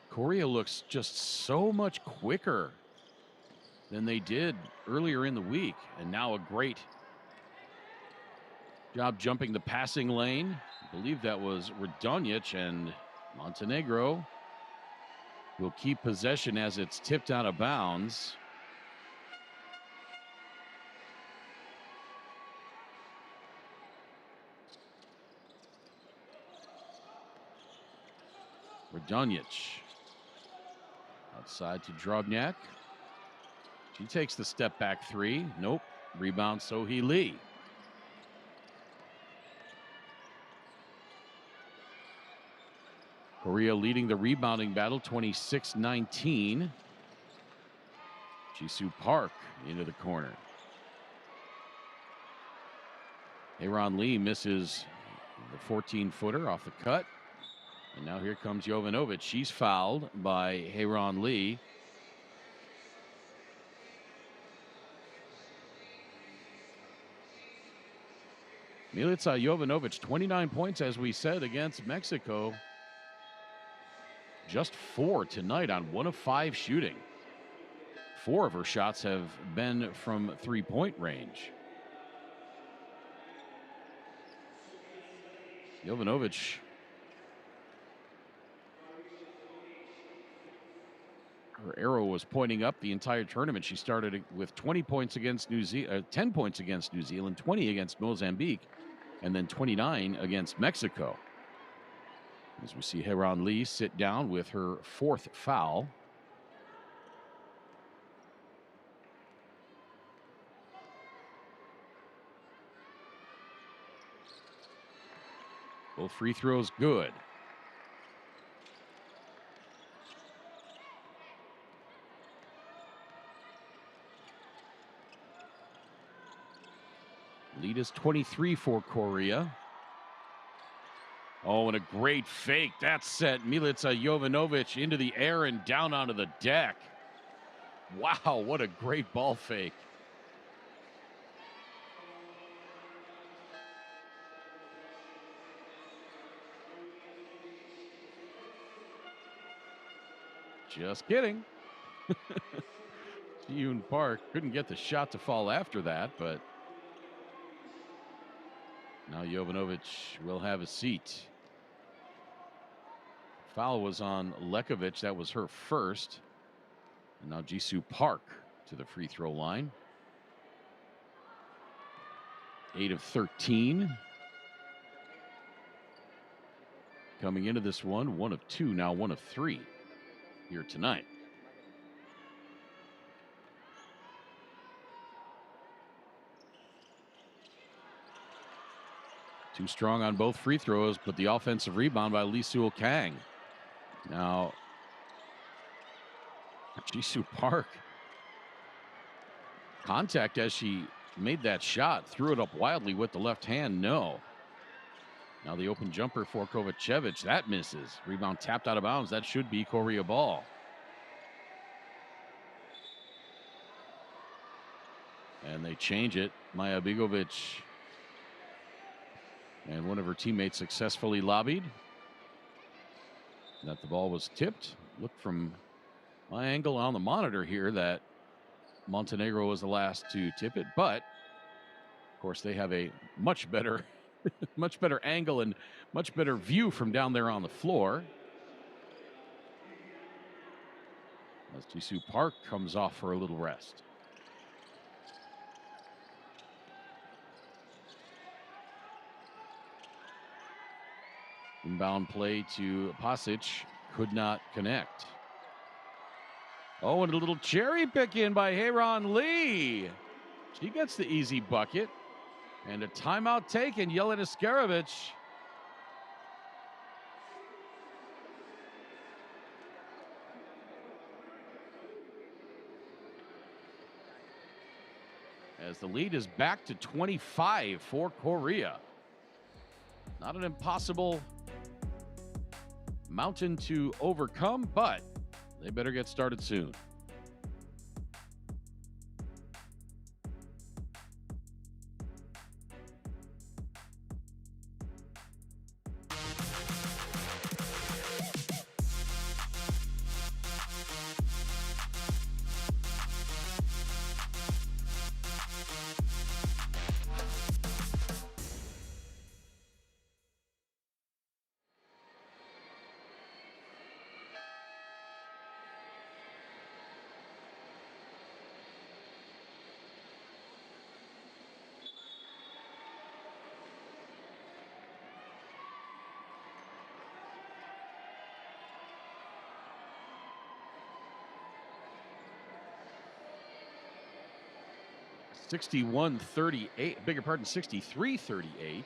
Korea looks just so much quicker than they did earlier in the week. And now a great job jumping the passing lane. I believe that was Radonjic, and Montenegro will keep possession as it's tipped out of bounds. Radonjic outside to Drobnjak. She takes the step back 3. Nope. Rebound So-Hee Lee. Korea leading the rebounding battle 26-19. Jisoo Park into the corner. Hye-Ron Lee misses the 14-footer off the cut. And now here comes Jovanovic. She's fouled by Hye-Ron Lee. Milica Jovanovic, 29 points, as we said, against Mexico. Just 4 tonight on 1 of 5 shooting. 4 of her shots have been from three-point range. Jovanovic, her arrow was pointing up the entire tournament. She started with 20 points against 10 points against New Zealand, 20 against Mozambique, and then 29 against Mexico. As we see Hye-Ron Lee sit down with her 4th foul. Both free throws good. Lead is 23 for Korea. Oh, and a great fake. That sent Milica Jovanovic into the air and down onto the deck. Wow, what a great ball fake. Just kidding. Yoon Park couldn't get the shot to fall after that, but now Jovanovic will have a seat. Foul was on Lekovic. That was her first. And now Jisoo Park to the free throw line. 8 of 13. coming into this one of two, now one of three here tonight. Too strong on both free throws, but the offensive rebound by Lee-Seul Kang. Now, Jisoo Park. Contact as she made that shot, threw it up wildly with the left hand, no. Now the open jumper for Kovacevic, that misses. Rebound tapped out of bounds, that should be Korea ball. And they change it. Maja Begovic and one of her teammates successfully lobbied. That the ball was tipped. Looked from my angle on the monitor here that Montenegro was the last to tip it, but of course they have a much better much better angle and much better view from down there on the floor. As Jisoo Park comes off for a little rest. Inbound play to Pasic, could not connect. Oh, and a little cherry pick in by Heyron Lee. She gets the easy bucket. And a timeout taken, Jelena Skarovic. As the lead is back to 25 for Korea. Not an impossible mountain to overcome, but they better get started soon. (61-38), bigger pardon, 63-38.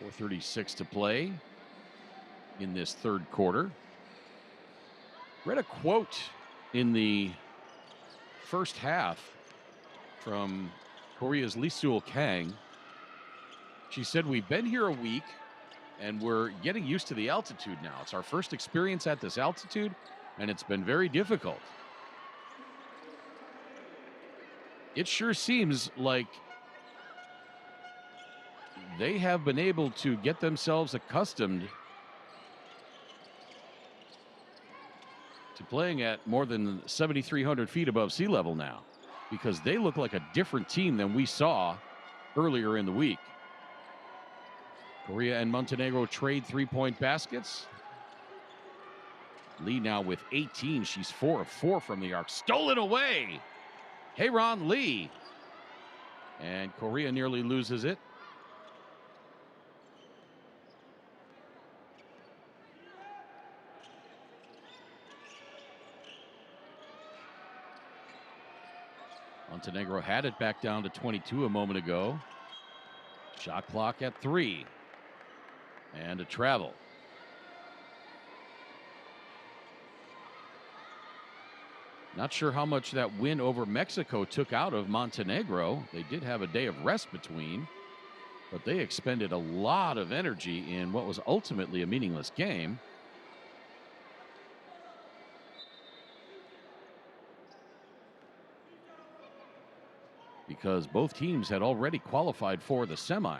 4:36 to play in this third quarter. Read a quote in the first half from Korea's Lee-Seul Kang. She said, "We've been here a week and we're getting used to the altitude now. It's our first experience at this altitude and it's been very difficult." It sure seems like they have been able to get themselves accustomed to playing at more than 7,300 feet above sea level now, because they look like a different team than we saw earlier in the week. Korea and Montenegro trade three-point baskets. Lee now with 18. She's 4 of 4 from the arc. Stolen away. Heyron Lee. And Korea nearly loses it. Montenegro had it back down to 22 a moment ago. Shot clock at 3. And a travel. Not sure how much that win over Mexico took out of Montenegro. They did have a day of rest between, but they expended a lot of energy in what was ultimately a meaningless game. Because both teams had already qualified for the semis.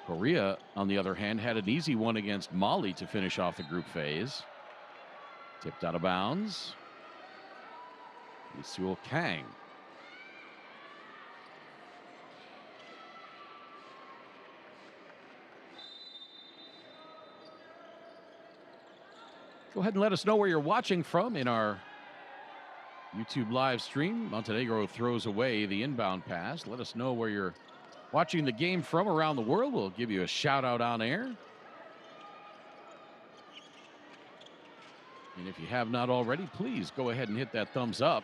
Korea, on the other hand, had an easy one against Mali to finish off the group phase. Tipped out of bounds. Lee-Seul Kang. Go ahead and let us know where you're watching from in our YouTube live stream. Montenegro throws away the inbound pass. Let us know where you're watching the game from around the world. We'll give you a shout out on air. And if you have not already, please go ahead and hit that thumbs up.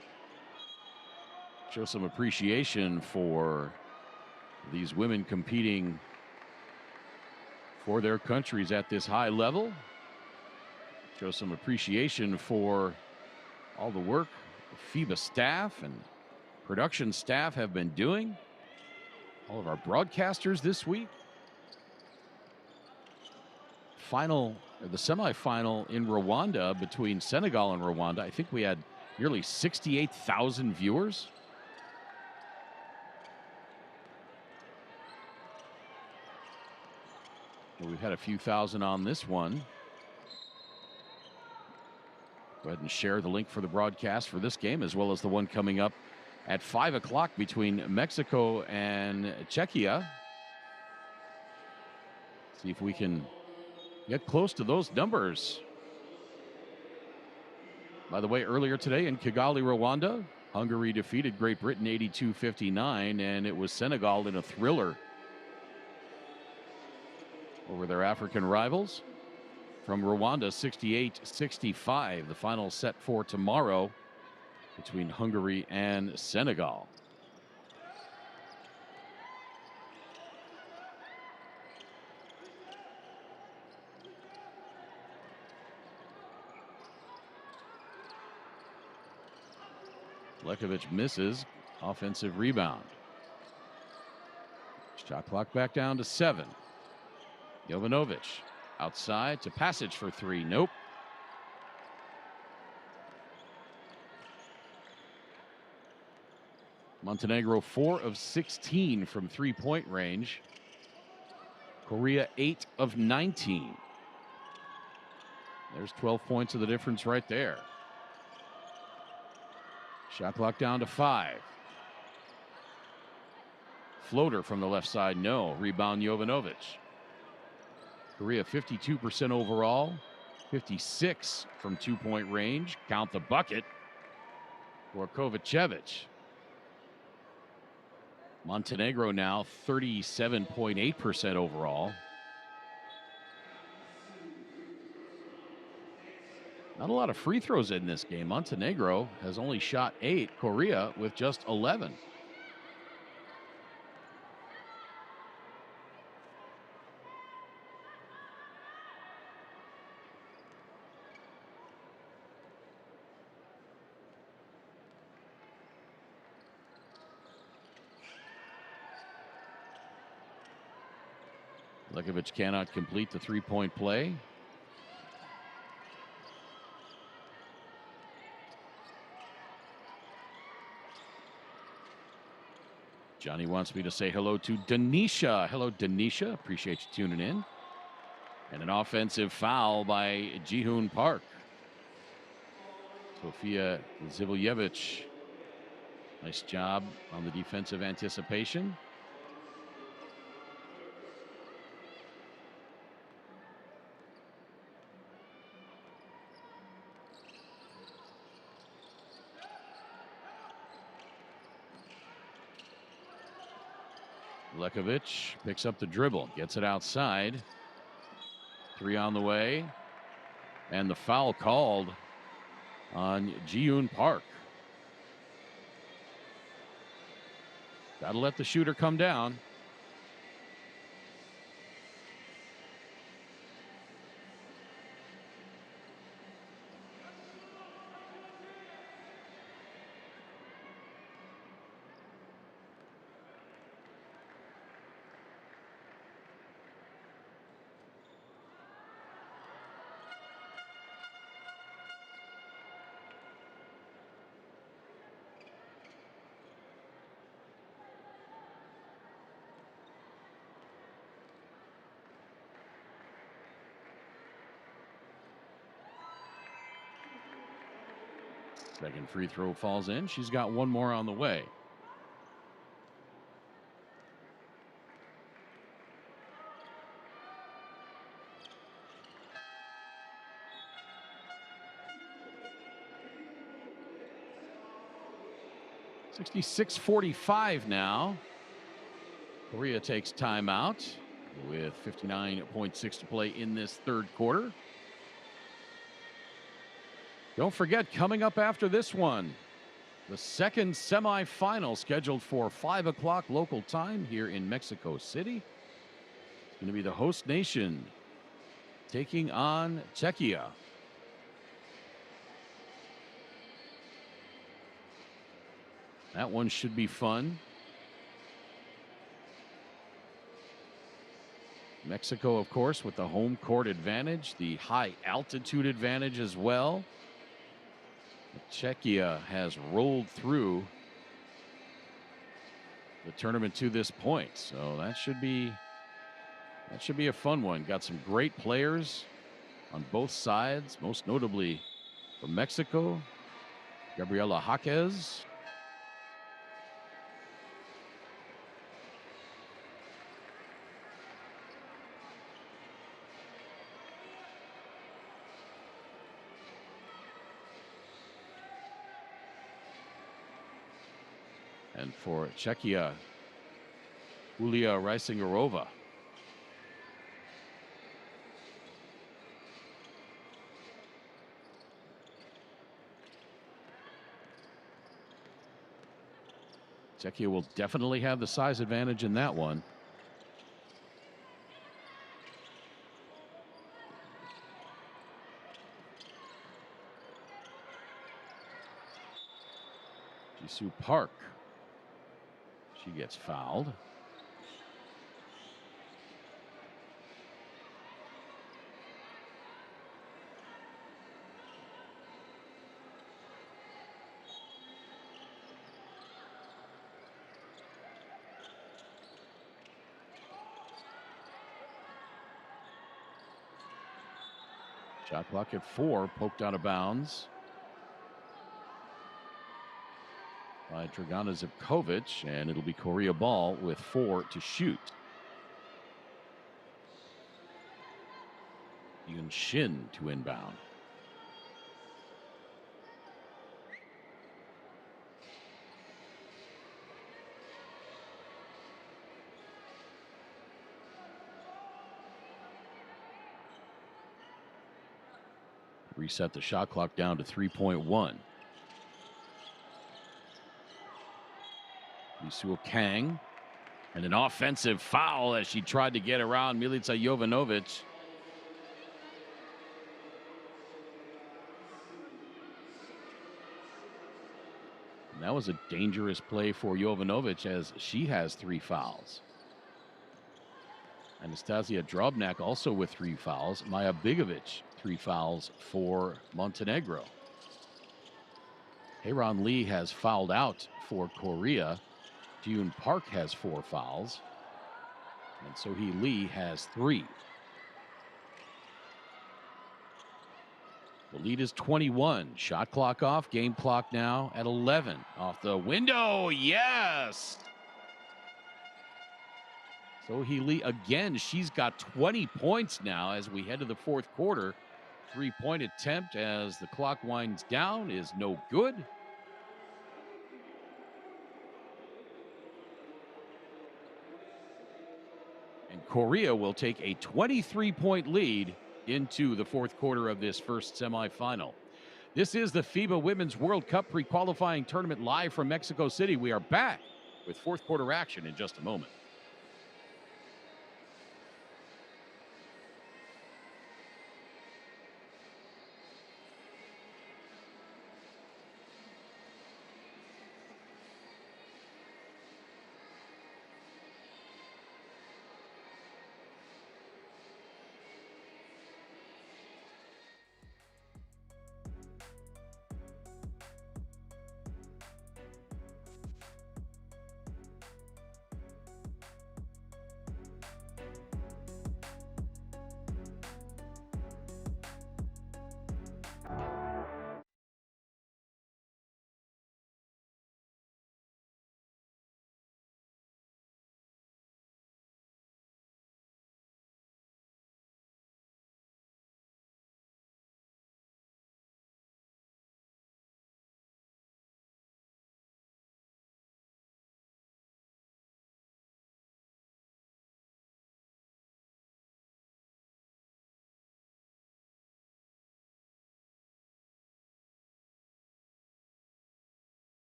Show some appreciation for these women competing for their countries at this high level. Show some appreciation for all the work the FIBA staff and production staff have been doing. All of our broadcasters this week. The semifinal in Rwanda between Senegal and Rwanda. I think we had nearly 68,000 viewers. Well, we've had a few thousand on this one. Go ahead and share the link for the broadcast for this game, as well as the one coming up at 5 o'clock between Mexico and Czechia. See if we can get close to those numbers. By the way, earlier today in Kigali, Rwanda, Hungary defeated Great Britain 82-59, and it was Senegal in a thriller over their African rivals. From Rwanda, 68-65, the final set for tomorrow between Hungary and Senegal. Lekovic misses. Offensive rebound. Shot clock back down to 7. Jovanovic outside to Passage for 3. Nope. Montenegro 4 of 16 from three-point range. Korea 8 of 19. There's 12 points of the difference right there. Shot clock down to 5. Floater from the left side, no. Rebound Jovanovic. Korea 52% overall, 56 from two-point range. Count the bucket for Kovacevic. Montenegro now 37.8% overall. Not a lot of free throws in this game. Montenegro has only shot 8. Korea with just 11. Lekovic cannot complete the three-point play. Johnny wants me to say hello to Denisha. Hello, Denisha. Appreciate you tuning in. And an offensive foul by Jihoon Park. Sofia Zivoljevic. Nice job on the defensive anticipation. Lekovic picks up the dribble, gets it outside. 3 on the way. And the foul called on Jihoon Park. Gotta let the shooter come down. Second free throw falls in. She's got one more on the way. 66-45 now. Korea takes timeout with 59.6 to play in this third quarter. Don't forget, coming up after this one, the second semifinal scheduled for 5 o'clock local time here in Mexico City. It's going to be the host nation taking on Czechia. That one should be fun. Mexico, of course, with the home court advantage, the high altitude advantage as well. Czechia has rolled through the tournament to this point, so that should be a fun one. Got some great players on both sides, most notably from Mexico, Gabriela Jaquez. And for Czechia, Julia Reisingerova. Czechia will definitely have the size advantage in that one. Jisoo Park. She gets fouled. Shot clock at 4, poked out of bounds by Dragana Zivkovic, and it'll be Korea ball with 4 to shoot. Yoon Shin to inbound. Reset the shot clock down to 3.1. Yusua Kang, and an offensive foul as she tried to get around Milica Jovanovic. And that was a dangerous play for Jovanovic as she has 3 fouls. Anastasia Drobnak also with 3 fouls. Maja Bigovic, 3 fouls for Montenegro. Hyeron Lee has fouled out for Korea. June Park has 4 fouls. And Sohee Lee has 3. The lead is 21. Shot clock off. Game clock now at 11. Off the window. Yes. Sohee Lee again. She's got 20 points now as we head to the fourth quarter. 3-point attempt as the clock winds down is no good. And Korea will take a 23-point lead into the fourth quarter of this first semifinal. This is the FIBA Women's World Cup pre-qualifying tournament live from Mexico City. We are back with fourth quarter action in just a moment.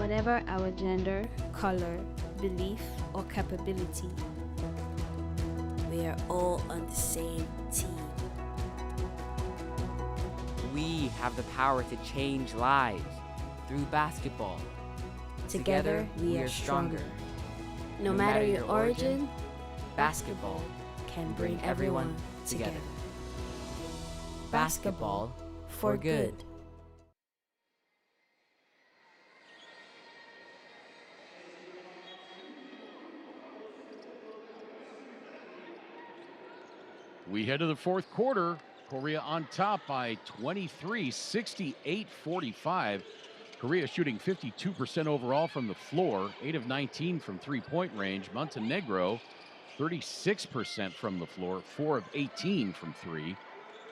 Whatever our gender, color, belief, or capability, We are all on the same team. We have the power to change lives through basketball. Together, we are stronger. No matter your origin, basketball can bring everyone together. Basketball for good. We head to the fourth quarter. Korea on top by 23, 68-45. Korea shooting 52% overall from the floor, 8 of 19 from three-point range. Montenegro, 36% from the floor, 4 of 18 from three.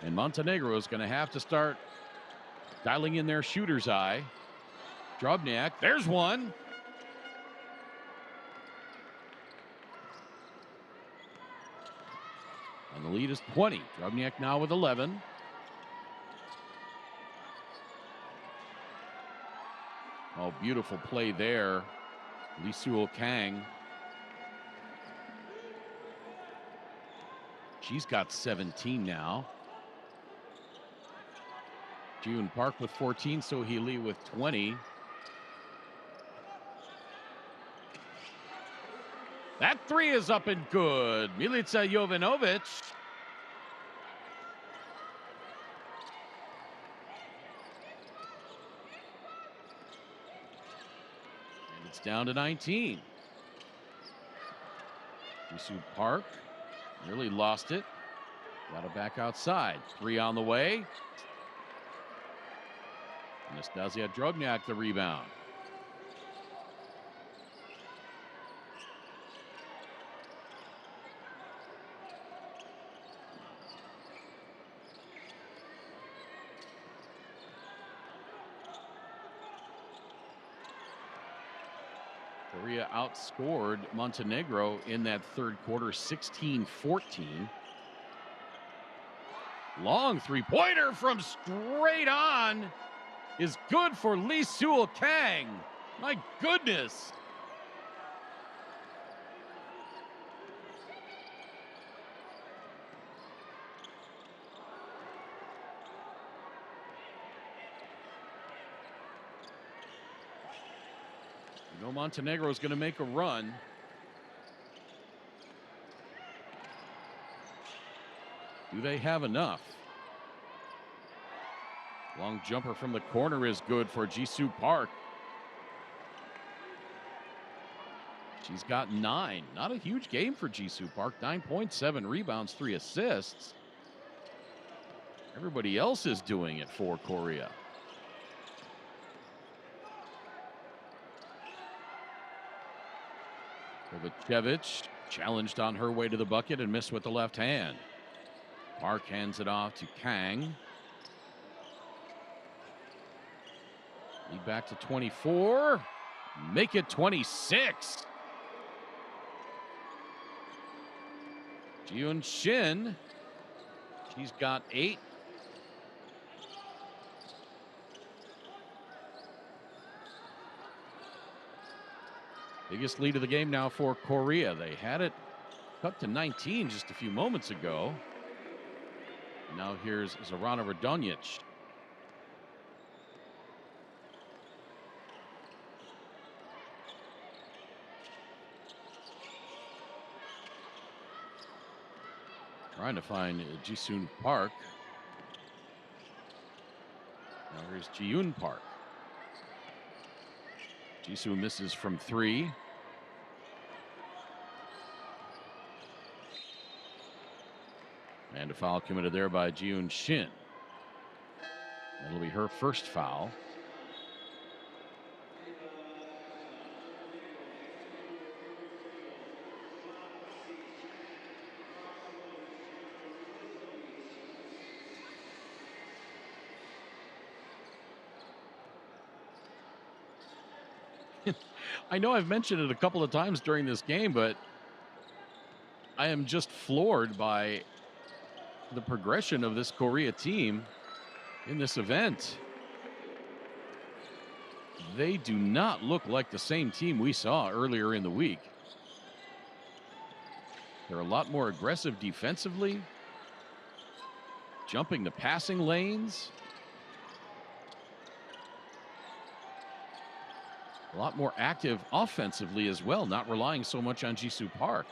And Montenegro is going to have to start dialing in their shooter's eye. Drobniak, there's one. And the lead is 20. Drobniak now with 11. Oh, beautiful play there. Lee Soo Kang. She's got 17 now. June Park with 14, So-hee Lee with 20. That three is up and good. Milica Jovanovic. And it's down to 19. Jisoo Park nearly lost it. Got it back outside. Three on the way. Anastasia Drobniak the rebound. Korea outscored Montenegro in that third quarter, 16-14. Long three-pointer from straight on is good for Lee Soo Kang. My goodness. You know Montenegro is going to make a run. Do they have enough? Long jumper from the corner is good for Jisoo Park. She's got 9. Not a huge game for Jisoo Park. 9.7 rebounds, 3 assists. Everybody else is doing it for Korea. Kovacevic challenged on her way to the bucket and missed with the left hand. Park hands it off to Kang. Lead back to 24. Make it 26. Jiun Shin. She's got 8. Biggest lead of the game now for Korea. They had it cut to 19 just a few moments ago. Now here's Zorana Radonjic. Trying to find Jisoo Park. Now here's Jiyoon Park. Jisoo misses from 3. And a foul committed there by Jiun Shin. That'll be her first foul. I know I've mentioned it a couple of times during this game, but I am just floored by the progression of this Korea team in this event. they do not look like the same team we saw earlier in the week. They're a lot more aggressive defensively, jumping the passing lanes. A lot more active offensively as well, not relying so much on Jisoo Park.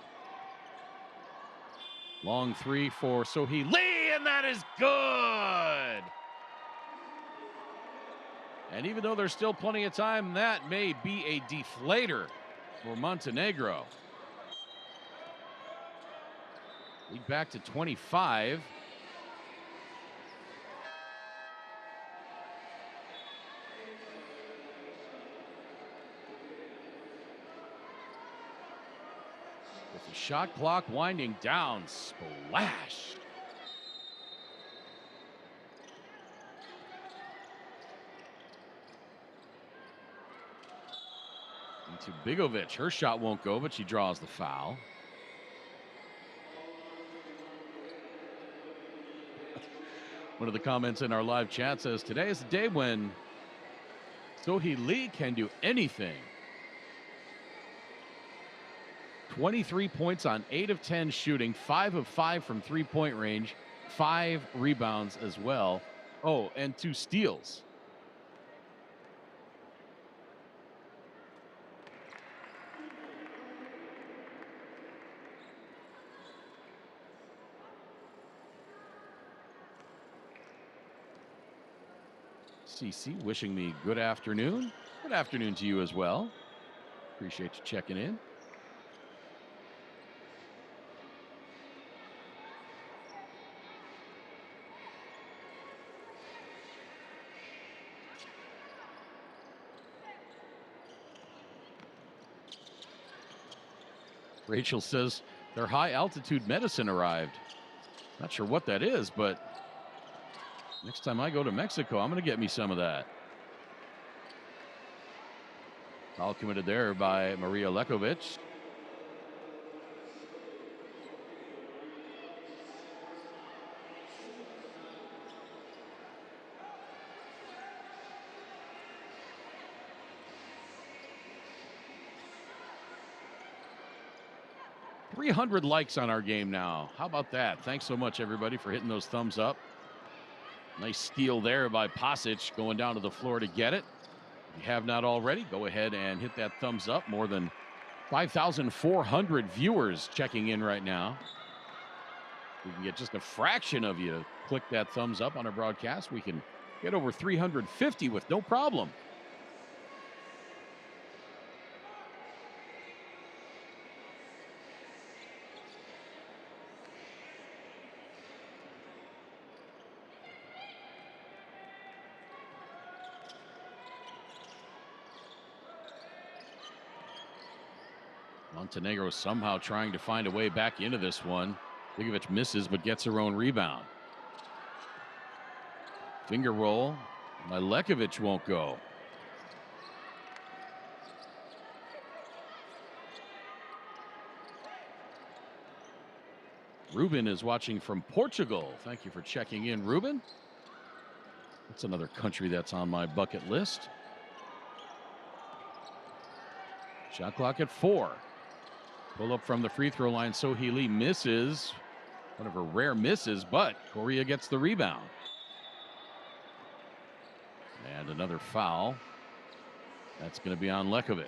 Long three for Sohee Lee, and that is good. And even though there's still plenty of time, that may be a deflator for Montenegro. Lead back to 25. With the shot clock winding down, splash. Into Bigovic. Her shot won't go, but she draws the foul. One of the comments in our live chat says, today is the day when Sohee Lee can do anything. 23 points on 8 of 10 shooting, 5 of 5 from three-point range, 5 rebounds as well. Oh, and 2 steals. CC wishing me good afternoon. Good afternoon to you as well. Appreciate you checking in. Rachel says their high altitude medicine arrived. Not sure what that is, but next time I go to Mexico, I'm going to get me some of that. All committed there by Maria Lekovic. $300 likes on our game now. How about that? Thanks so much, everybody, for hitting those thumbs up. Nice steal there by Pasic, going down to the floor to get it. If you have not already, go ahead and hit that thumbs up. More than 5,400 viewers checking in right now. We can get just a fraction of you to click that thumbs up on our broadcast. We can get over 350 with no problem. Montenegro somehow trying to find a way back into this one. Bigovic misses, but gets her own rebound. Finger roll. Lekovic won't go. Ruben is watching from Portugal. Thank you for checking in, Ruben. That's another country that's on my bucket list. Shot clock at 4. Pull up from the free throw line. Sohee Lee misses. One of her rare misses, but Korea gets the rebound. And another foul. That's going to be on Lekovic.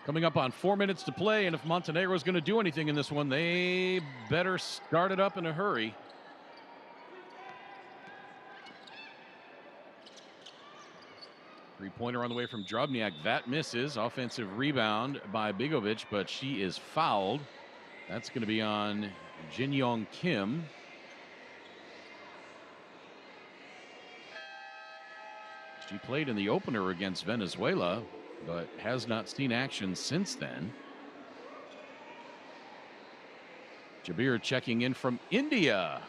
Coming up on 4 minutes to play, and if Montenegro is going to do anything in this one, they better start it up in a hurry. Three-pointer on the way from Drobniak. That misses. Offensive rebound by Bigovic, but she is fouled. That's going to be on Jin Yong Kim. She played in the opener against Venezuela, but has not seen action since then. Jabir checking in from India.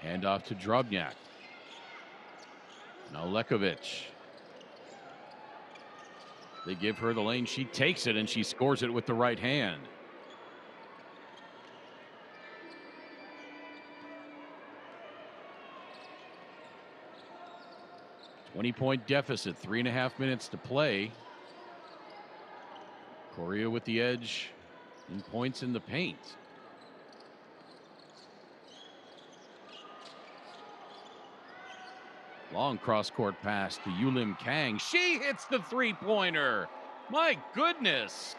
Hand off to Drobnyak. Now Lekovic. They give her the lane. She takes it, and she scores it with the right hand. $20-point deficit, 3.5 minutes to play. Korea with the edge in points in the paint. Long cross-court pass to Yulim Kang. She hits the three-pointer. My goodness.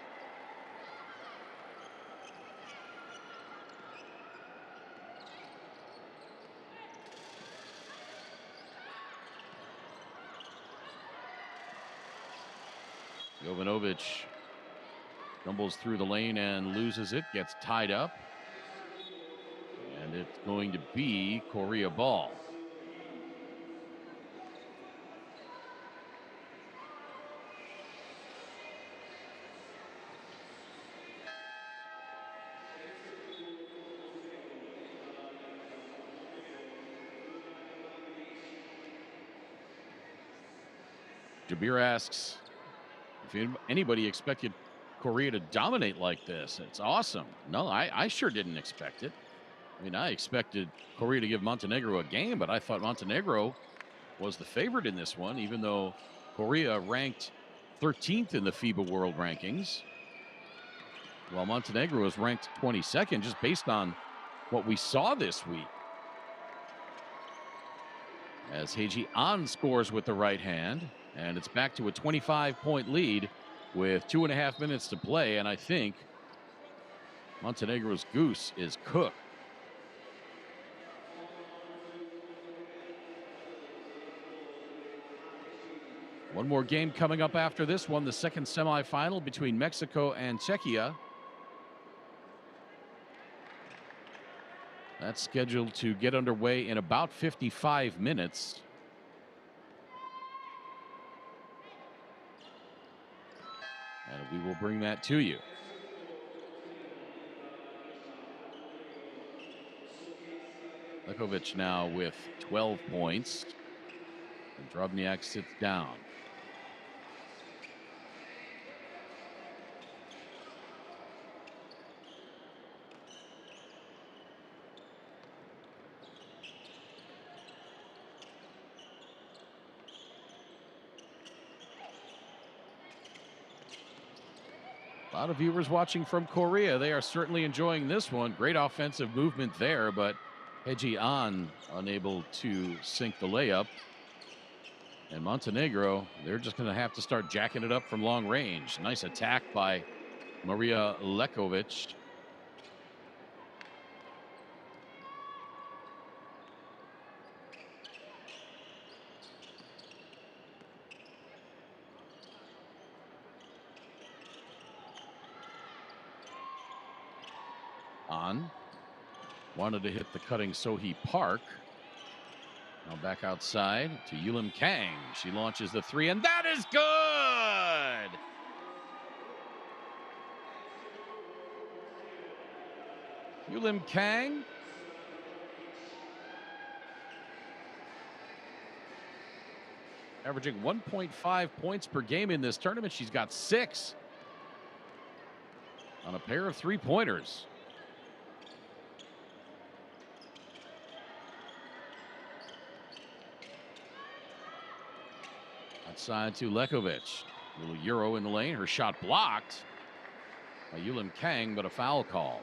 Jovanovic stumbles through the lane and loses it, gets tied up. And it's going to be Korea ball. Jabir asks if anybody expected Korea to dominate like this. It's awesome. No, I sure didn't expect it. I mean, I expected Korea to give Montenegro a game, but I thought Montenegro was the favorite in this one, even though Korea ranked 13th in the FIBA World Rankings, while Montenegro is ranked 22nd, just based on what we saw this week. As Heiji An scores with the right hand, and it's back to a 25-point lead with 2.5 minutes to play, and I think Montenegro's goose is cooked. One more game coming up after this one, the second semifinal between Mexico and Czechia. That's scheduled to get underway in about 55 minutes. And we will bring that to you. Lekovic now with 12 points. And Drobnyak sits down. A lot of viewers watching from Korea. They are certainly enjoying this one. Great offensive movement there, but Heiji An unable to sink the layup. And Montenegro, they're just going to have to start jacking it up from long range. Nice attack by Maria Lekovic. An wanted to hit the cutting Sohee Park. Now back outside to Yulim Kang. She launches the three, and that is good! Yulim Kang. Averaging 1.5 points per game in this tournament. She's got 6 on a pair of three-pointers. Outside to Lekovic. Little Euro in the lane. Her shot blocked by Yulim Kang, but a foul call.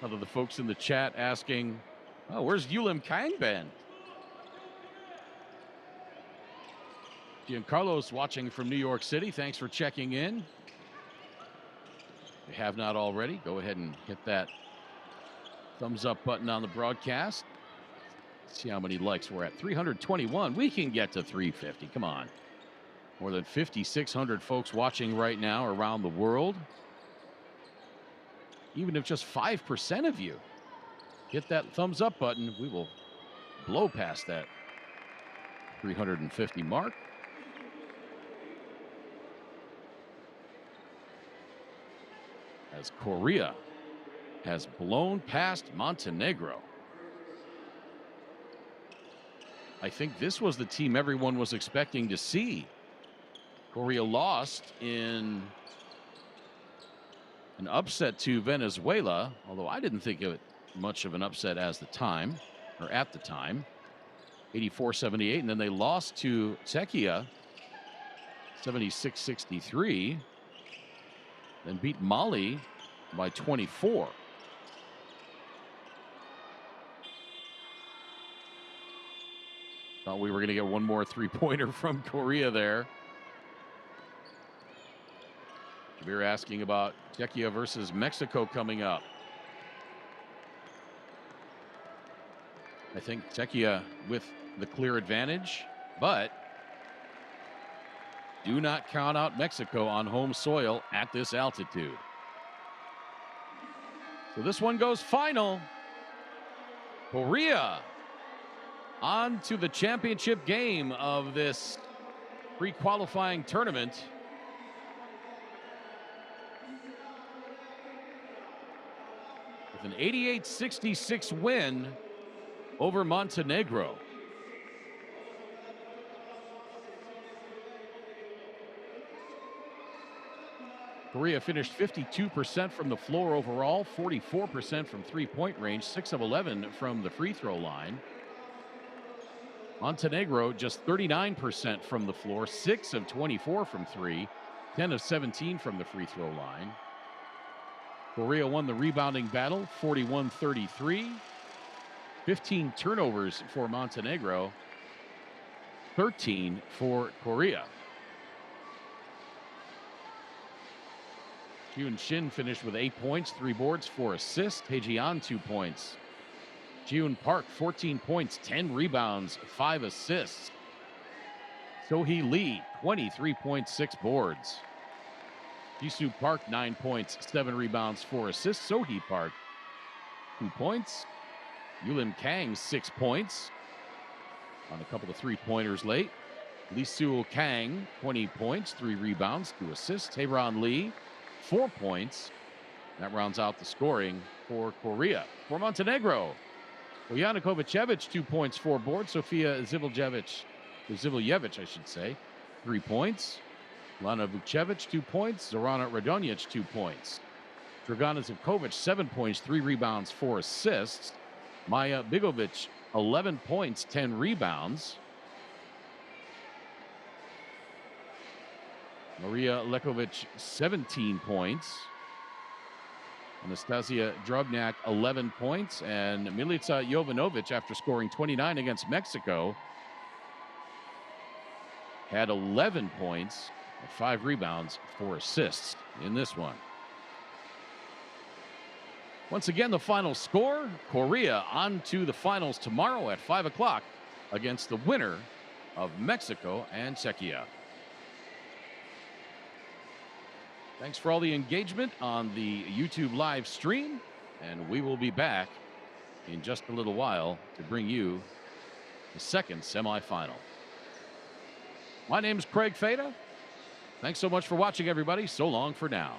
Other the folks in the chat asking, oh, where's Yulim Kang been? Giancarlo's watching from New York City. Thanks for checking in. If you have not already, go ahead and hit that thumbs up button on the broadcast. Let's see how many likes we're at. 321. We can get to 350. Come on. More than 5,600 folks watching right now around the world. even if just 5% of you hit that thumbs up button, we will blow past that 350 mark. As Korea has blown past Montenegro. I think this was the team everyone was expecting to see. Korea lost in an upset to Venezuela, although I didn't think of it much of an upset at the time. 84-78, and then they lost to Czechia 76-63, then beat Mali by 24. Thought we were going to get one more three-pointer from Korea there. We're asking about Czechia versus Mexico coming up. I think Czechia with the clear advantage, but do not count out Mexico on home soil at this altitude. So this one goes final. Korea on to the championship game of this pre-qualifying tournament. With an 88-66 win over Montenegro. Korea finished 52% from the floor overall, 44% from three-point range, 6 of 11 from the free throw line. Montenegro just 39% from the floor, 6 of 24 from three, 10 of 17 from the free throw line. Korea won the rebounding battle, 41-33. 15 turnovers for Montenegro, 13 for Korea. Hyun Shin finished with 8 points, 3 boards, 4 assists. Taejian 2 points. Jihoon Park 14 points, 10 rebounds, 5 assists. Sohee Lee 23.6 boards. Jisoo Park 9 points, 7 rebounds, 4 assists. Sohee Park 2 points. Yulim Kang 6 points on a couple of three-pointers late. Lee Soo Kang 20 points, 3 rebounds, 2 assists. Taeron Lee 4 points. That rounds out the scoring for Korea. For Montenegro, Bojana Kovacevic 2 points, 4 boards. Sofia Zivoljevic, I should say, 3 points. Lana Vucevic 2 points. Zorana Radonjic 2 points. Dragana Zivkovic 7 points, 3 rebounds, 4 assists. Maja Bigovic 11 points, 10 rebounds. Maria Lekovic 17 points. Anastasia Drobnjak 11 points. And Milica Jovanovic, after scoring 29 against Mexico, had 11 points, 5 rebounds, 4 assists in this one. Once again, the final score, Korea on to the finals tomorrow at 5 o'clock against the winner of Mexico and Czechia. Thanks for all the engagement on the YouTube live stream, and we will be back in just a little while to bring you the second semifinal. My name is Craig Fada. Thanks so much for watching, everybody. So long for now.